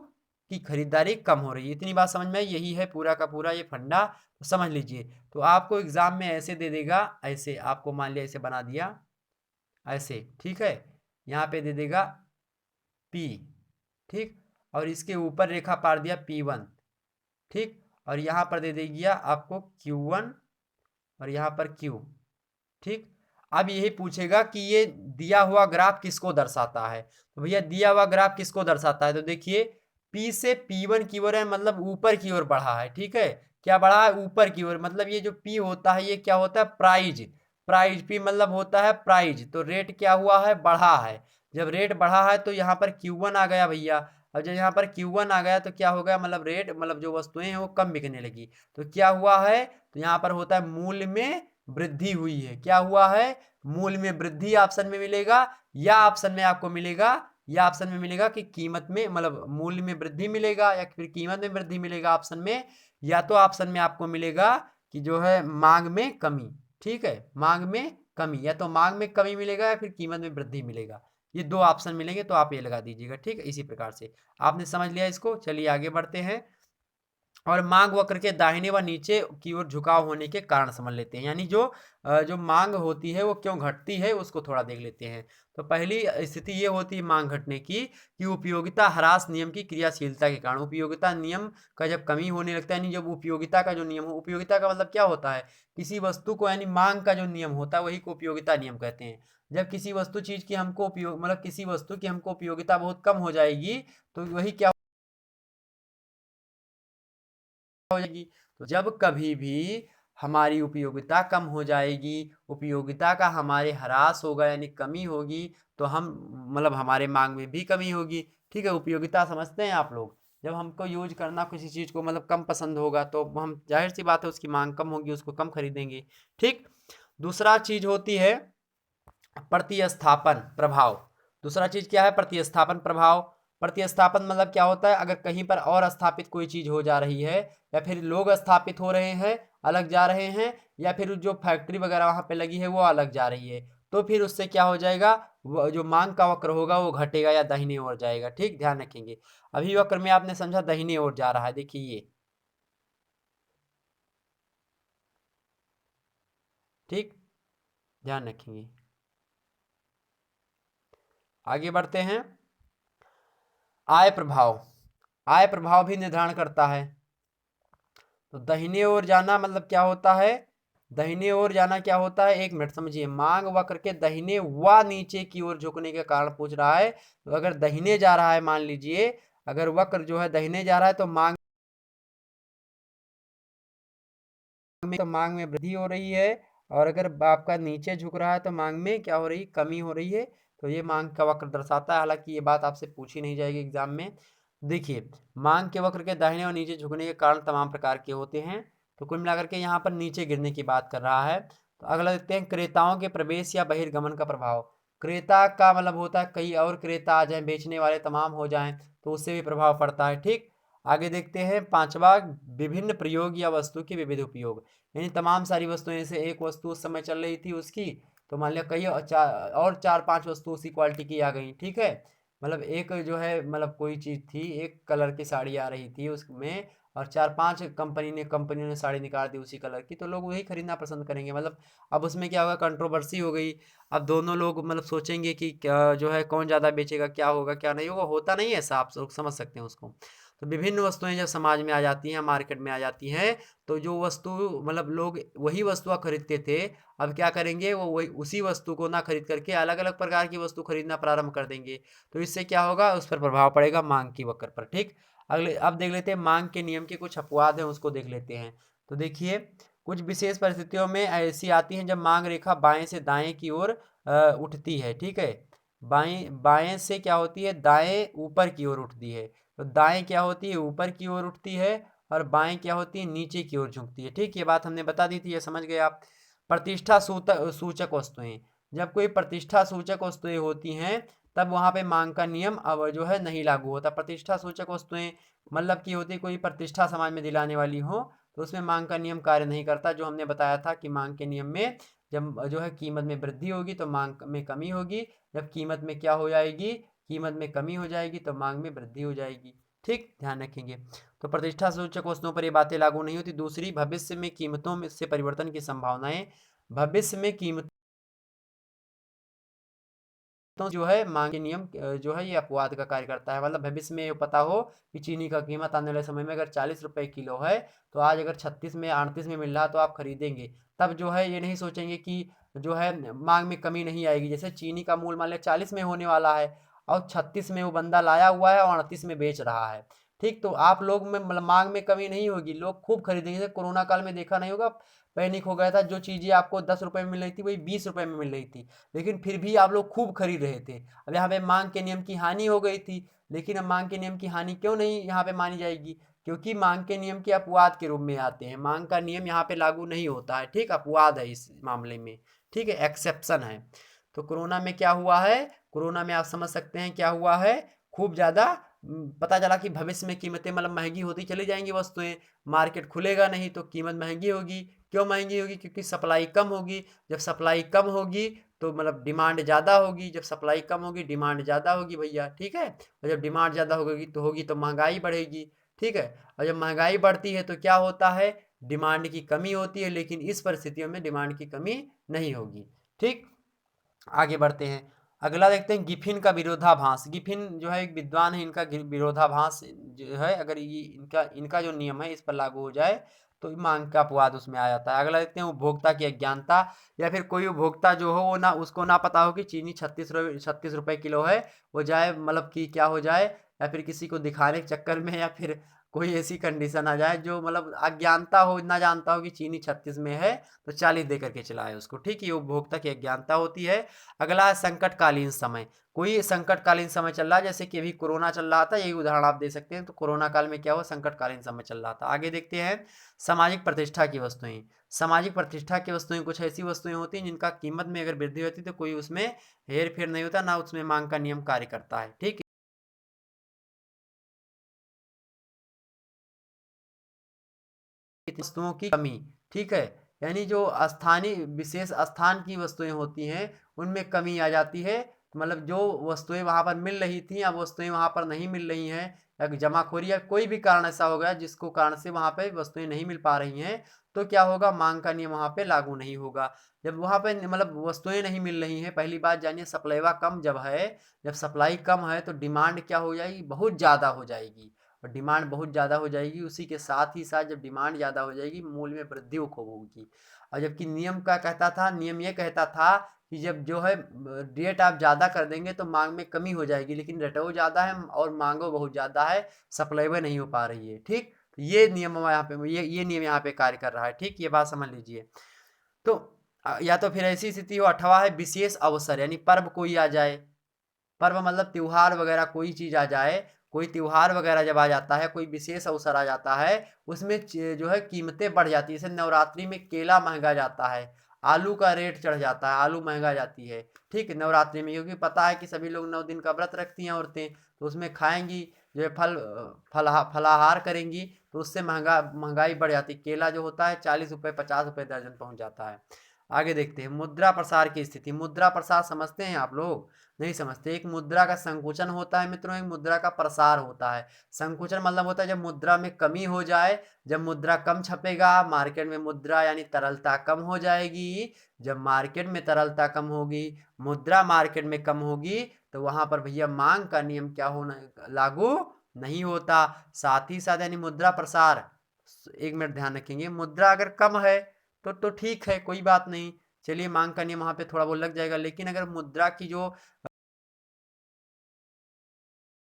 [SPEAKER 1] की खरीदारी कम हो रही है। इतनी बात समझ में आई, यही है पूरा का पूरा ये फंडा, तो समझ लीजिए। तो आपको एग्जाम में ऐसे दे देगा, ऐसे आपको मान लिया ऐसे बना दिया ऐसे, ठीक है, यहाँ पे दे देगा P, ठीक, और इसके ऊपर रेखा पार दिया P1, ठीक, और यहाँ पर दे देगी आपको Q1 और यहाँ पर Q, ठीक। अब यही पूछेगा कि ये दिया हुआ ग्राफ किसको दर्शाता है। तो भैया दिया हुआ ग्राफ किसको दर्शाता है, तो देखिए P से P1 की ओर है, मतलब ऊपर की ओर बढ़ा है। ठीक है, क्या बढ़ा है, ऊपर की ओर, मतलब ये जो P होता है ये क्या होता है, प्राइज। प्राइज P मतलब होता है प्राइज, तो रेट क्या हुआ है, बढ़ा है। जब रेट बढ़ा है तो यहाँ पर Q1 आ गया भैया। अब जब यहाँ पर Q1 आ गया तो क्या हो गया, मतलब रेट, मतलब जो वस्तुएं हैं वो कम बिकने लगी। तो क्या हुआ है, तो यहाँ पर होता है मूल्य में वृद्धि हुई है। क्या हुआ है, मूल्य में वृद्धि ऑप्शन में मिलेगा, या ऑप्शन में आपको मिलेगा, या ऑप्शन में मिलेगा कि कीमत में, मतलब मूल्य में वृद्धि मिलेगा या फिर कीमत में वृद्धि मिलेगा ऑप्शन में, या तो ऑप्शन में आपको मिलेगा कि जो है मांग में कमी। ठीक है, मांग में कमी, या तो मांग में कमी मिलेगा या फिर कीमत में वृद्धि मिलेगा। ये दो ऑप्शन मिलेंगे, तो आप ये लगा दीजिएगा। ठीक है, इसी प्रकार से आपने समझ लिया इसको। चलिए आगे बढ़ते हैं और मांग वक्र के दाहिने व नीचे की ओर झुकाव होने के कारण समझ लेते हैं, यानी जो मांग होती है वो क्यों घटती है उसको थोड़ा देख लेते हैं। तो पहली स्थिति ये होती है मांग घटने की कि उपयोगिता ह्रास नियम की क्रियाशीलता के कारण, उपयोगिता नियम का जब कमी होने लगता है, यानी जब उपयोगिता का जो नियम हो, उपयोगिता का मतलब क्या होता है, किसी वस्तु को, यानी मांग का जो नियम होता है वही को उपयोगिता नियम कहते हैं। जब किसी वस्तु चीज की हमको उपयोग, मतलब किसी वस्तु की हमको उपयोगिता बहुत कम हो जाएगी तो वही क्या हो जाएगी। तो जब कभी भी हमारी उपयोगिता कम हो जाएगी, उपयोगिता का हमारे ह्रास होगा यानी कमी होगी, तो हम, मतलब हमारे मांग में भी कमी होगी। ठीक है, उपयोगिता समझते हैं आप लोग, जब हमको यूज करना किसी चीज़ को मतलब कम पसंद होगा तो हम, जाहिर सी बात है उसकी मांग कम होगी, उसको कम खरीदेंगे। ठीक, दूसरा चीज होती है प्रतिस्थापन प्रभाव। दूसरा चीज क्या है, प्रतिस्थापन प्रभाव। प्रतिस्थापन मतलब क्या होता है, अगर कहीं पर और स्थापित कोई चीज हो जा रही है, या फिर लोग स्थापित हो रहे हैं अलग जा रहे हैं, या फिर जो फैक्ट्री वगैरह वहां पे लगी है वो अलग जा रही है, तो फिर उससे क्या हो जाएगा, जो मांग का वक्र होगा वो घटेगा या दाहिने ओर जाएगा। ठीक, ध्यान रखेंगे। अभी वक्र में आपने समझा दाहिने ओर जा रहा है, देखिए ये। ठीक, ध्यान रखेंगे। आगे बढ़ते हैं। आय प्रभाव, आय प्रभाव भी निर्धारण करता है। तो दाहिने ओर जाना मतलब क्या होता है, दाहिने ओर जाना क्या होता है, एक मिनट समझिए। मांग वक्र के दाहिने व नीचे की ओर झुकने के कारण पूछ रहा है। तो अगर दाहिने जा रहा है, मान लीजिए अगर वक्र जो है दाहिने जा रहा है तो मांग में वृद्धि हो रही है, और अगर आपका नीचे झुक रहा है तो मांग में क्या हो रही, कमी हो रही है। तो ये मांग का वक्र दर्शाता है। हालांकि ये बात आपसे पूछी नहीं जाएगी एग्जाम में। देखिए, मांग के वक्र के दाहिने और नीचे झुकने के कारण तमाम प्रकार के होते हैं। तो कुल मिलाकर के यहाँ पर नीचे गिरने की बात कर रहा है। तो अगला देखते हैं, क्रेताओं के प्रवेश या बहिर्गमन का प्रभाव। क्रेता का मतलब होता है कई और क्रेता आ जाए, बेचने वाले तमाम हो जाएं, तो उससे भी प्रभाव पड़ता है। ठीक, आगे देखते हैं पांचवा, विभिन्न प्रयोग या वस्तु के विविध उपयोग। यानी तमाम सारी वस्तुएं से एक वस्तु उस समय चल रही थी उसकी, तो मान लिया कई और 4-5 वस्तु उसी क्वालिटी की आ गई, ठीक है। मतलब एक जो है मतलब कोई चीज़ थी, एक कलर की साड़ी आ रही थी उसमें, और 4-5 कंपनियों ने साड़ी निकाल दी उसी कलर की, तो लोग वही खरीदना पसंद करेंगे। मतलब अब उसमें क्या होगा, कंट्रोवर्सी हो गई। अब दोनों लोग मतलब सोचेंगे कि क्या जो है कौन ज़्यादा बेचेगा, क्या होगा क्या नहीं होगा, होता नहीं है ऐसा, आप लोग समझ सकते हैं उसको। तो विभिन्न वस्तुएं जब समाज में आ जाती हैं, मार्केट में आ जाती हैं, तो जो वस्तु मतलब लोग वही वस्तुएं खरीदते थे, अब क्या करेंगे, वो वही उसी वस्तु को ना खरीद करके अलग अलग प्रकार की वस्तु खरीदना प्रारंभ कर देंगे। तो इससे क्या होगा, उस पर प्रभाव पड़ेगा मांग की वक्र पर, ठीक। अगले अब देख लेते हैं मांग के नियम के कुछ अपवाद हैं, उसको देख लेते हैं। तो देखिए, कुछ विशेष परिस्थितियों में ऐसी आती हैं जब मांग रेखा बाएं से दाएं की ओर उठती है, ठीक है। बाएं बाएं से क्या होती है, दाएं ऊपर की ओर उठती है। तो दाएं क्या होती है, ऊपर की ओर उठती है, और बाएं क्या होती है, नीचे की ओर झुकती है, ठीक। ये बात हमने बता दी थी, ये समझ गए आप। प्रतिष्ठा सूचक वस्तुएं, जब कोई प्रतिष्ठा सूचक वस्तुएं होती हैं, तब वहां पे मांग का नियम अब जो है नहीं लागू होता। प्रतिष्ठा सूचक वस्तुएं मतलब की होती, कोई प्रतिष्ठा समाज में दिलाने वाली हो, तो उसमें मांग का नियम कार्य नहीं करता। जो हमने बताया था कि मांग के नियम में जब जो है कीमत में वृद्धि होगी तो मांग में कमी होगी, जब कीमत में क्या हो जाएगी, कीमत में कमी हो जाएगी तो मांग में वृद्धि हो जाएगी, ठीक, ध्यान रखेंगे। तो प्रतिष्ठा सूचक वस्तुओं पर ये बातें लागू नहीं होती। दूसरी, भविष्य में कीमतों में से परिवर्तन की संभावनाएं, भविष्य में कीमत तो जो है मांग के नियम जो है ये अपवाद का कार्य करता है। मतलब भविष्य में ये पता हो कि चीनी का कीमत आने वाले समय में अगर 40 रुपए किलो है, तो आज अगर 36 में 38 में मिल रहा तो आप खरीदेंगे। तब जो है ये नहीं सोचेंगे कि जो है मांग में कमी नहीं आएगी। जैसे चीनी का मूल मान लिया 40 में होने वाला है, और 36 में वो बंदा लाया हुआ है और 38 में बेच रहा है, ठीक। तो आप लोग में मतलब मांग में कमी नहीं होगी, लोग खूब खरीदेंगे। जैसे कोरोना काल में देखा नहीं होगा, पैनिक हो गया था, जो चीज़ें आपको 10 रुपए में मिल रही थी वही 20 रुपए में मिल रही थी, लेकिन फिर भी आप लोग खूब खरीद रहे थे। अब यहाँ पे मांग के नियम की हानि हो गई थी, लेकिन अब मांग के नियम की हानि क्यों नहीं यहाँ पे मानी जाएगी, क्योंकि मांग के नियम के अपवाद के रूप में आते हैं। मांग का नियम यहाँ पे लागू नहीं होता है, ठीक, अपवाद है इस मामले में, ठीक है, एक्सेप्शन है। तो कोरोना में क्या हुआ है, कोरोना में आप समझ सकते हैं क्या हुआ है, खूब ज़्यादा पता चला कि भविष्य में कीमतें मतलब महंगी होती चली जाएंगी वस्तुएं, मार्केट खुलेगा नहीं तो कीमत महंगी होगी। क्यों महंगी होगी, क्योंकि सप्लाई कम होगी। जब सप्लाई कम होगी तो मतलब डिमांड ज़्यादा होगी, जब सप्लाई कम होगी डिमांड ज़्यादा होगी भैया, ठीक है। और जब डिमांड ज़्यादा होगी तो महंगाई बढ़ेगी, ठीक है। और जब महंगाई बढ़ती है तो क्या होता है, डिमांड की कमी होती है, लेकिन इस परिस्थितियों में डिमांड की कमी नहीं होगी, ठीक। आगे बढ़ते हैं, अगला देखते हैं गिफिन का विरोधाभास। गिफिन जो है एक विद्वान है, इनका विरोधाभास जो है, अगर ये इनका इनका जो नियम है इस पर लागू हो जाए तो मांग का अपवाद उसमें आ जाता है। अगला देखते हैं उपभोक्ता की अज्ञानता, या फिर कोई उपभोक्ता जो हो वो ना उसको ना पता हो कि चीनी 36 रुपए किलो है, वो जाए मतलब कि क्या हो जाए, या फिर किसी को दिखाने के चक्कर में, या फिर कोई ऐसी कंडीशन आ जाए जो मतलब अज्ञानता हो, ना जानता हो कि चीनी 36 में है, तो 40 दे करके चलाए उसको, ठीक, ये उपभोक्ता की अज्ञानता होती है। अगला है संकटकालीन समय, कोई संकटकालीन समय चल रहा है, जैसे कि अभी कोरोना चल रहा था, यही उदाहरण आप दे सकते हैं। तो कोरोना काल में क्या हुआ, संकटकालीन समय चल रहा था। आगे देखते हैं सामाजिक प्रतिष्ठा की वस्तुएं। सामाजिक प्रतिष्ठा की वस्तुएं कुछ ऐसी वस्तुएं होती हैं जिनका कीमत में अगर वृद्धि होती है तो कोई उसमें हेर फेर नहीं होता, ना उसमें मांग का नियम कार्य करता है, ठीक। वस्तुओं की कमी, ठीक है, यानी जो स्थानीय विशेष स्थान की वस्तुएं होती हैं उनमें कमी आ जाती है। मतलब जो वस्तुएं वहां पर मिल रही थी, अब वस्तुएं वहां पर नहीं मिल रही हैं, या जमाखोरी या कोई भी कारण ऐसा हो गया जिसको कारण से वहां पे वस्तुएं नहीं मिल पा रही हैं, तो क्या होगा, मांग का नियम वहां पे लागू नहीं होगा। जब वहां पे मतलब वस्तुएं नहीं मिल रही हैं, पहली बात जानिए, सप्लाईवा कम जब है, जब सप्लाई कम है तो डिमांड क्या हो जाएगी, बहुत ज़्यादा हो जाएगी। और डिमांड बहुत ज़्यादा हो जाएगी, उसी के साथ ही साथ जब डिमांड ज़्यादा हो जाएगी मूल्य में वृद्धि खूब होगी। और जबकि नियम क्या कहता था, नियम ये कहता था कि जब जो है रेट आप ज़्यादा कर देंगे तो मांग में कमी हो जाएगी, लेकिन रेटो ज़्यादा है और मांगो बहुत ज़्यादा है, सप्लाई में नहीं हो पा रही है, ठीक। तो ये नियम यहाँ पे ये नियम यहाँ पे कार्य कर रहा है, ठीक, ये बात समझ लीजिए। तो या तो फिर ऐसी स्थिति हो, अठवा है विशेष अवसर, यानी पर्व कोई आ जाए, पर्व मतलब त्योहार वगैरह कोई चीज़ आ जाए, कोई त्योहार वगैरह जब आ जाता है, कोई विशेष अवसर आ जाता है, उसमें जो है कीमतें बढ़ जाती है। जैसे नवरात्रि में केला महंगा जाता है, आलू का रेट चढ़ जाता है, आलू महंगा जाती है, ठीक है, नवरात्रि में, क्योंकि पता है कि सभी लोग 9 दिन का व्रत रखती हैं औरतें, तो उसमें खाएंगी, जो है फलाहार करेंगी, तो उससे महंगाई बढ़ जाती है। केला जो होता है 40 रुपये 50 रुपये दर्जन पहुंच जाता है। आगे देखते हैं मुद्रा प्रसार की स्थिति। मुद्रा प्रसार समझते हैं आप लोग? नहीं समझते। एक मुद्रा का संकुचन होता है मित्रों, एक मुद्रा का प्रसार होता है। संकुचन मतलब होता है जब मुद्रा में कमी हो जाए, जब मुद्रा कम छपेगा मार्केट में, मुद्रा यानी तरलता कम हो जाएगी। जब मार्केट में तरलता कम होगी, मुद्रा मार्केट में कम होगी, तो वहां पर भैया मांग का नियम क्या होना लागू नहीं होता। साथ ही साथ यानी मुद्रा प्रसार, एक मिनट ध्यान रखेंगे, मुद्रा अगर कम है तो ठीक है, कोई बात नहीं, चलिए मांग का नियम वहां पे थोड़ा बहुत लग जाएगा। लेकिन अगर मुद्रा की जो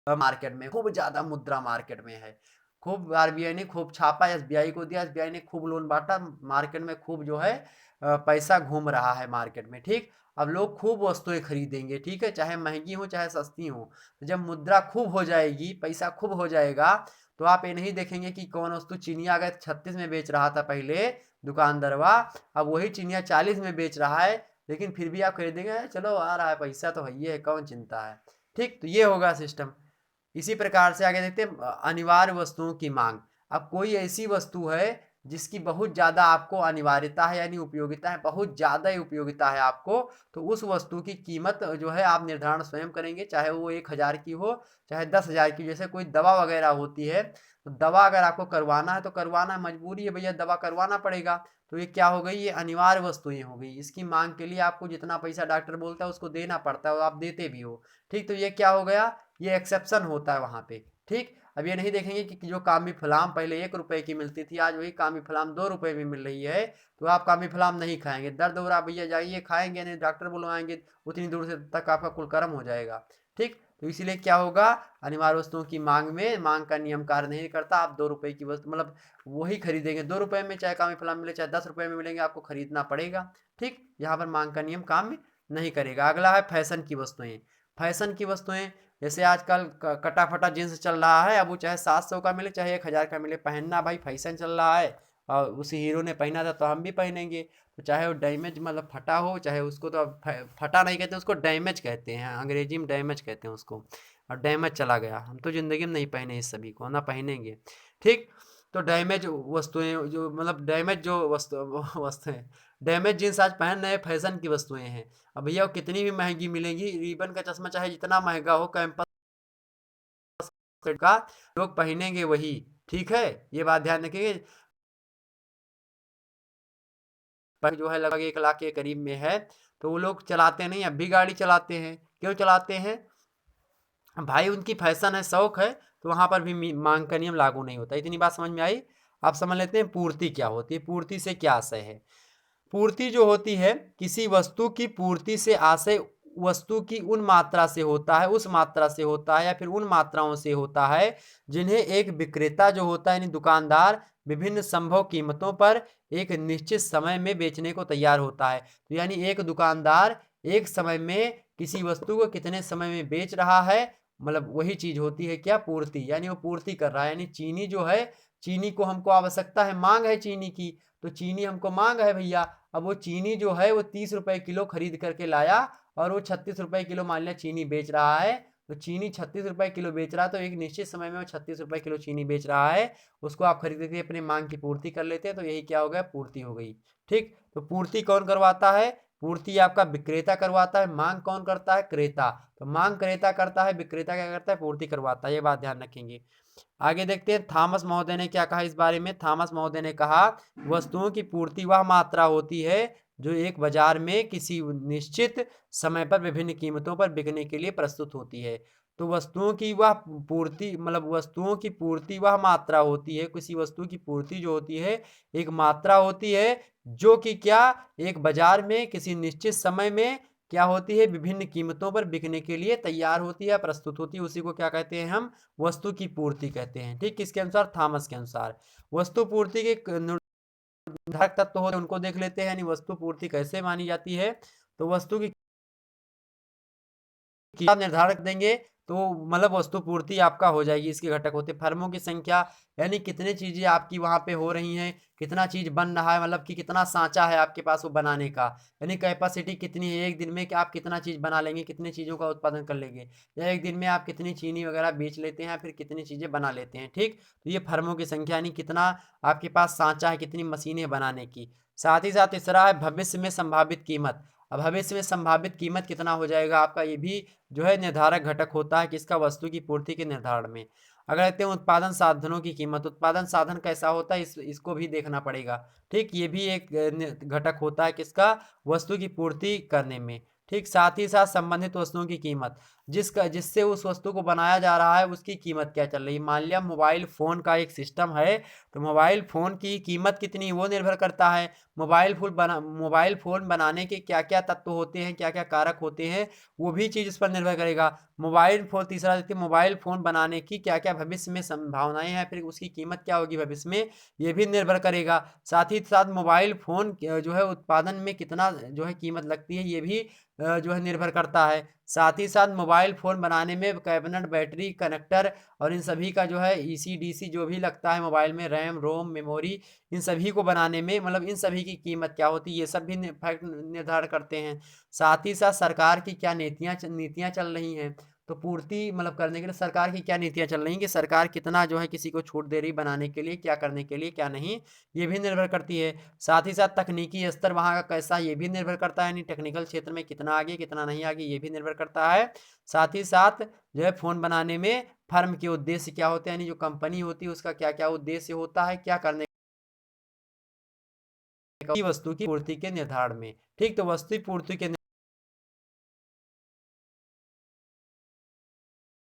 [SPEAKER 1] मार्केट में खूब ज्यादा मुद्रा मार्केट में है, खूब आरबीआई ने खूब छापा, एसबीआई को दिया, एसबीआई ने खूब लोन बांटा, मार्केट में खूब जो है पैसा घूम रहा है मार्केट में, ठीक। अब लोग खूब वस्तुएं खरीदेंगे, ठीक है, चाहे महंगी हो चाहे सस्ती हो। तो जब मुद्रा खूब हो जाएगी, पैसा खूब हो जाएगा, तो आप ये नहीं देखेंगे कि कौन वस्तु चिनिया अगर 36 में बेच रहा था पहले दुकानदारवा, अब वही चिनिया 40 में बेच रहा है, लेकिन फिर भी आप खरीदेंगे, चलो आ रहा है पैसा तो है, ये है, कौन चिंता है, ठीक। तो ये होगा सिस्टम। इसी प्रकार से आगे देखते हैं अनिवार्य वस्तुओं की मांग। अब कोई ऐसी वस्तु है जिसकी बहुत ज़्यादा आपको अनिवार्यता है, यानी उपयोगिता है, बहुत ज़्यादा ही उपयोगिता है आपको, तो उस वस्तु की कीमत जो है आप निर्धारण स्वयं करेंगे, चाहे वो 1,000 की हो चाहे 10,000 की। जैसे कोई दवा वगैरह होती है, तो दवा अगर आपको करवाना है तो करवाना है, मजबूरी है भैया, दवा करवाना पड़ेगा। तो ये क्या हो गई, ये अनिवार्य वस्तुएं हो गई। इसकी मांग के लिए आपको जितना पैसा डॉक्टर बोलता है उसको देना पड़ता है और आप देते भी हो, ठीक। तो ये क्या हो गया, ये एक्सेप्शन होता है वहां पे, ठीक। अब ये नहीं देखेंगे कि जो कामी फलाम पहले 1 रुपए की मिलती थी, आज वही कामी फलाम 2 रुपए में मिल रही है, तो आप कामी फलाम नहीं खाएंगे, दर्द हो रहा भैया जाइए खाएंगे, नहीं डॉक्टर बुलवाएंगे, उतनी दूर से तक आपका कुलकर्म हो जाएगा, ठीक। तो इसीलिए क्या होगा, अनिवार्य वस्तुओं की मांग में मांग का नियम कार्य नहीं करता। आप 2 रुपए की वस्तु मतलब वही खरीदेंगे 2 रुपए में, चाहे कामी फलाम मिले चाहे 10 रुपए में मिलेंगे, आपको खरीदना पड़ेगा, ठीक। यहाँ पर मांग का नियम काम नहीं करेगा। अगला है फैशन की वस्तुएं। फैशन की वस्तुएं, जैसे आजकल कटा फटा जींस चल रहा है, अब वो चाहे 700 का मिले चाहे 1,000 का मिले, पहनना भाई फैशन चल रहा है, और उसी हीरो ने पहना था तो हम भी पहनेंगे। तो चाहे वो डैमेज मतलब फटा हो, चाहे उसको तो अब फटा नहीं कहते, उसको डैमेज कहते हैं, अंग्रेजी में डैमेज कहते हैं उसको, और डैमेज चला गया, हम तो ज़िंदगी में नहीं पहने इस सभी को, ना पहनेंगे, ठीक। तो डैमेज वस्तुएं जो मतलब डैमेज जो वस्तुएं, डैमेज जींस आज पहन रहे फैशन की वस्तुएं हैं। अब भैया वो कितनी भी महंगी मिलेंगी, रिबन का चश्मा चाहे जितना महंगा हो, कैंपस का, लोग पहनेंगे वही, ठीक है, ये बात ध्यान रखेंगे। पर जो है लगभग 1 लाख के करीब में है, तो वो लोग चलाते नहीं, अब भी गाड़ी चलाते हैं, क्यों चलाते हैं भाई, उनकी फैशन है, शौक है, तो वहां पर भी मांग का नियम लागू नहीं होता। इतनी बात समझ में आई। आप समझ लेते हैं पूर्ति क्या होती है, पूर्ति से क्या आशय है। पूर्ति जो होती है, किसी वस्तु की पूर्ति से आशय वस्तु की उन मात्रा से होता है, उस मात्रा से होता है, या फिर उन मात्राओं से होता है जिन्हें एक विक्रेता जो होता है यानी दुकानदार विभिन्न संभव कीमतों पर एक निश्चित समय में बेचने को तैयार होता है। तो यानी एक दुकानदार एक समय में किसी वस्तु को कितने समय में बेच रहा है, मतलब वही चीज होती है क्या, पूर्ति, यानी वो पूर्ति कर रहा है। यानी चीनी जो है, चीनी को हमको आवश्यकता है, मांग है चीनी की, तो चीनी हमको मांग है भैया। अब वो चीनी जो है वो 30 रुपए किलो खरीद करके लाया, और वो 36 रुपए किलो मान लिया चीनी बेच रहा है, तो चीनी 36 रुपए किलो बेच रहा है, तो एक निश्चित समय में वो 36 रुपए किलो चीनी बेच रहा है, उसको आप खरीद के अपनी मांग की पूर्ति कर लेते हैं, तो यही क्या हो गया, पूर्ति हो गई, ठीक। तो पूर्ति कौन करवाता है, पूर्ति आपका विक्रेता करवाता है, मांग कौन करता है, क्रेता। तो मांग क्रेता करता है, विक्रेता क्या करता है, पूर्ति करवाता है, ये बात ध्यान रखेंगे। आगे देखते हैं थॉमस महोदय ने क्या कहा इस बारे में। थॉमस महोदय ने कहा, वस्तुओं की पूर्ति वह मात्रा होती है जो एक बाजार में किसी निश्चित समय पर विभिन्न कीमतों पर बिकने के लिए प्रस्तुत होती है। तो वस्तुओं की वह पूर्ति मतलब वस्तुओं की पूर्ति वह मात्रा होती है, किसी वस्तु की पूर्ति जो होती है एक मात्रा होती है, जो कि क्या, एक बाजार में किसी निश्चित समय में क्या होती है, विभिन्न कीमतों पर बिकने के लिए तैयार होती है, प्रस्तुत होती है, उसी को क्या कहते हैं हम, वस्तु की पूर्ति कहते हैं, ठीक। किसके अनुसार, थॉमस के अनुसार। वस्तु पूर्ति के निर्धारक तत्व होते हैं उनको देख लेते हैं, यानी वस्तु पूर्ति कैसे मानी जाती है। तो वस्तु की आप निर्धारक देंगे तो मतलब वस्तु पूर्ति आपका हो जाएगी। इसके घटक होते फर्मों की संख्या, यानी कितनी चीजें आपकी वहां पे हो रही हैं, कितना चीज बन रहा है, मतलब कि कितना सांचा है आपके पास वो बनाने का, यानी कैपेसिटी कितनी है एक दिन में कि आप कितना चीज बना लेंगे, कितनी चीजों का उत्पादन कर लेंगे, या एक दिन में आप कितनी चीनी वगैरह बेच लेते हैं, या फिर कितनी चीजें बना लेते हैं, ठीक। तो ये फर्मों की संख्या, यानी कितना आपके पास सांचा है, कितनी मशीनें बनाने की। साथ ही साथ तीसरा है भविष्य में संभावित कीमत। अब भविष्य में संभावित कीमत कितना हो जाएगा आपका, ये भी जो है निर्धारक घटक होता है किसका, वस्तु की पूर्ति के निर्धारण में। अगर देखते हैं उत्पादन साधनों की कीमत, उत्पादन साधन कैसा होता है इसको भी देखना पड़ेगा। ठीक, ये भी एक घटक होता है किसका, वस्तु की पूर्ति करने में। ठीक, साथ ही साथ संबंधित वस्तुओं की कीमत, जिससे उस वस्तु को बनाया जा रहा है उसकी कीमत क्या चल रही है। मान लिया मोबाइल फ़ोन का एक सिस्टम है, तो मोबाइल फ़ोन की कीमत कितनी वो निर्भर करता है। मोबाइल फ़ोन बनाने के क्या क्या तत्व होते हैं, क्या क्या कारक होते हैं, वो भी चीज़ इस पर निर्भर करेगा। मोबाइल फ़ोन, तीसरा देखिए मोबाइल फ़ोन बनाने की क्या क्या भविष्य में संभावनाएं हैं, फिर उसकी कीमत क्या होगी भविष्य में, ये भी निर्भर करेगा। साथ ही साथ मोबाइल फ़ोन जो है उत्पादन में कितना जो है कीमत लगती है, ये भी जो है निर्भर करता है। साथ ही साथ मोबाइल फ़ोन बनाने में कैबिनेट, बैटरी, कनेक्टर और इन सभी का जो है ईसी डीसी जो भी लगता है मोबाइल में, रैम रोम मेमोरी, इन सभी को बनाने में मतलब इन सभी की कीमत क्या होती है, ये सब भी फैक्ट निर्धारण करते हैं। साथ ही साथ सरकार की क्या नीतियाँ चल रही हैं, तो पूर्ति मतलब करने के लिए सरकार की क्या नीतियाँ चल रही हैं, कि सरकार कितना जो है किसी को छूट दे रही बनाने के लिए, क्या करने के लिए क्या नहीं, ये भी निर्भर करती है। साथ ही साथ तकनीकी स्तर वहाँ का कैसा, ये भी निर्भर करता है, यानी टेक्निकल क्षेत्र में कितना आगे कितना नहीं आगे, ये भी निर्भर करता है। साथ ही साथ जो है फ़ोन बनाने में फर्म के उद्देश्य क्या होते हैं, यानी जो कंपनी होती है उसका क्या क्या उद्देश्य होता है, क्या करने की वस्तु की पूर्ति के निर्धारण में। ठीक, तो वस्तु की पूर्ति के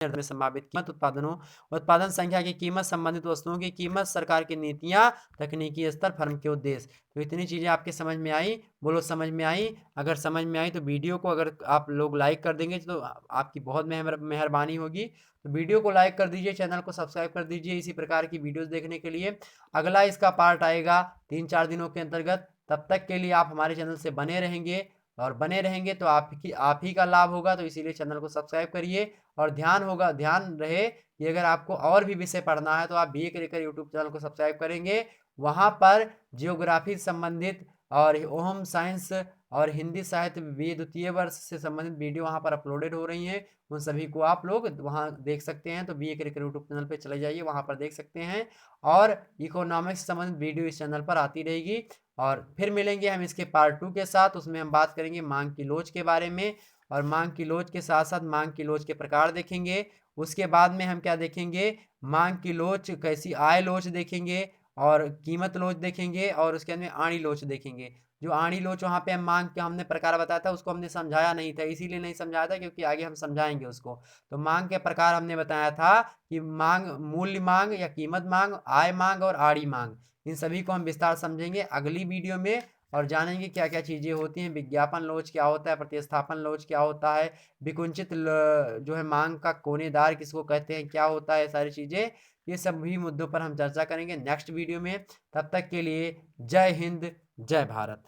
[SPEAKER 1] में संभावित कीमत, उत्पादन संख्या की कीमत, संबंधित वस्तुओं की कीमत, सरकार की नीतियां, तकनीकी स्तर, फर्म के उद्देश्य। तो इतनी चीजें आपके समझ में आई, बोलो समझ में आई। अगर समझ में आई तो वीडियो को अगर आप लोग लाइक कर देंगे तो आपकी बहुत मेहरबानी होगी। तो वीडियो को लाइक कर दीजिए, चैनल को सब्सक्राइब कर दीजिए इसी प्रकार की वीडियोस देखने के लिए। अगला इसका पार्ट आएगा 3-4 दिनों के अंतर्गत। तब तक के लिए आप हमारे चैनल से बने रहेंगे, और बने रहेंगे तो आप ही का लाभ होगा, तो इसीलिए चैनल को सब्सक्राइब करिए। और ध्यान रहे कि अगर आपको और भी विषय पढ़ना है तो आप BA Cracker यूट्यूब चैनल को सब्सक्राइब करेंगे। वहाँ पर जियोग्राफी संबंधित और होम साइंस और हिंदी साहित्य BA द्वितीय वर्ष से संबंधित वीडियो वहाँ पर अपलोडेड हो रही हैं, उन सभी को आप लोग वहाँ देख सकते हैं। तो BA Cracker यूट्यूब चैनल पर चले जाइए, वहाँ पर देख सकते हैं। और इकोनॉमिक्स से संबंधित वीडियो इस चैनल पर आती रहेगी। और फिर मिलेंगे हम इसके पार्ट 2 के साथ, उसमें हम बात करेंगे मांग की लोच के बारे में, और मांग की लोच के साथ साथ मांग की लोच के प्रकार देखेंगे। उसके बाद में हम क्या देखेंगे, मांग की लोच कैसी, आय लोच देखेंगे, और कीमत लोच देखेंगे, और उसके अंदर आड़ी लोच देखेंगे। जो आड़ी लोच वहाँ पे हम मांग के हमने प्रकार बताया था, उसको हमने समझाया नहीं था, इसीलिए नहीं समझाया था क्योंकि आगे हम समझाएंगे उसको। तो मांग के प्रकार हमने बताया था कि मांग, मूल्य मांग या कीमत मांग, आय मांग और आड़ी मांग, इन सभी को हम विस्तार समझेंगे अगली वीडियो में। और जानेंगे क्या क्या चीज़ें होती हैं, विज्ञापन लोच क्या होता है, प्रतिस्थापन लोच क्या होता है, विकुंचित जो है मांग का कोनेदार किसको कहते हैं, क्या होता है, सारी चीज़ें, ये सभी मुद्दों पर हम चर्चा करेंगे नेक्स्ट वीडियो में। तब तक के लिए जय हिंद, जय भारत।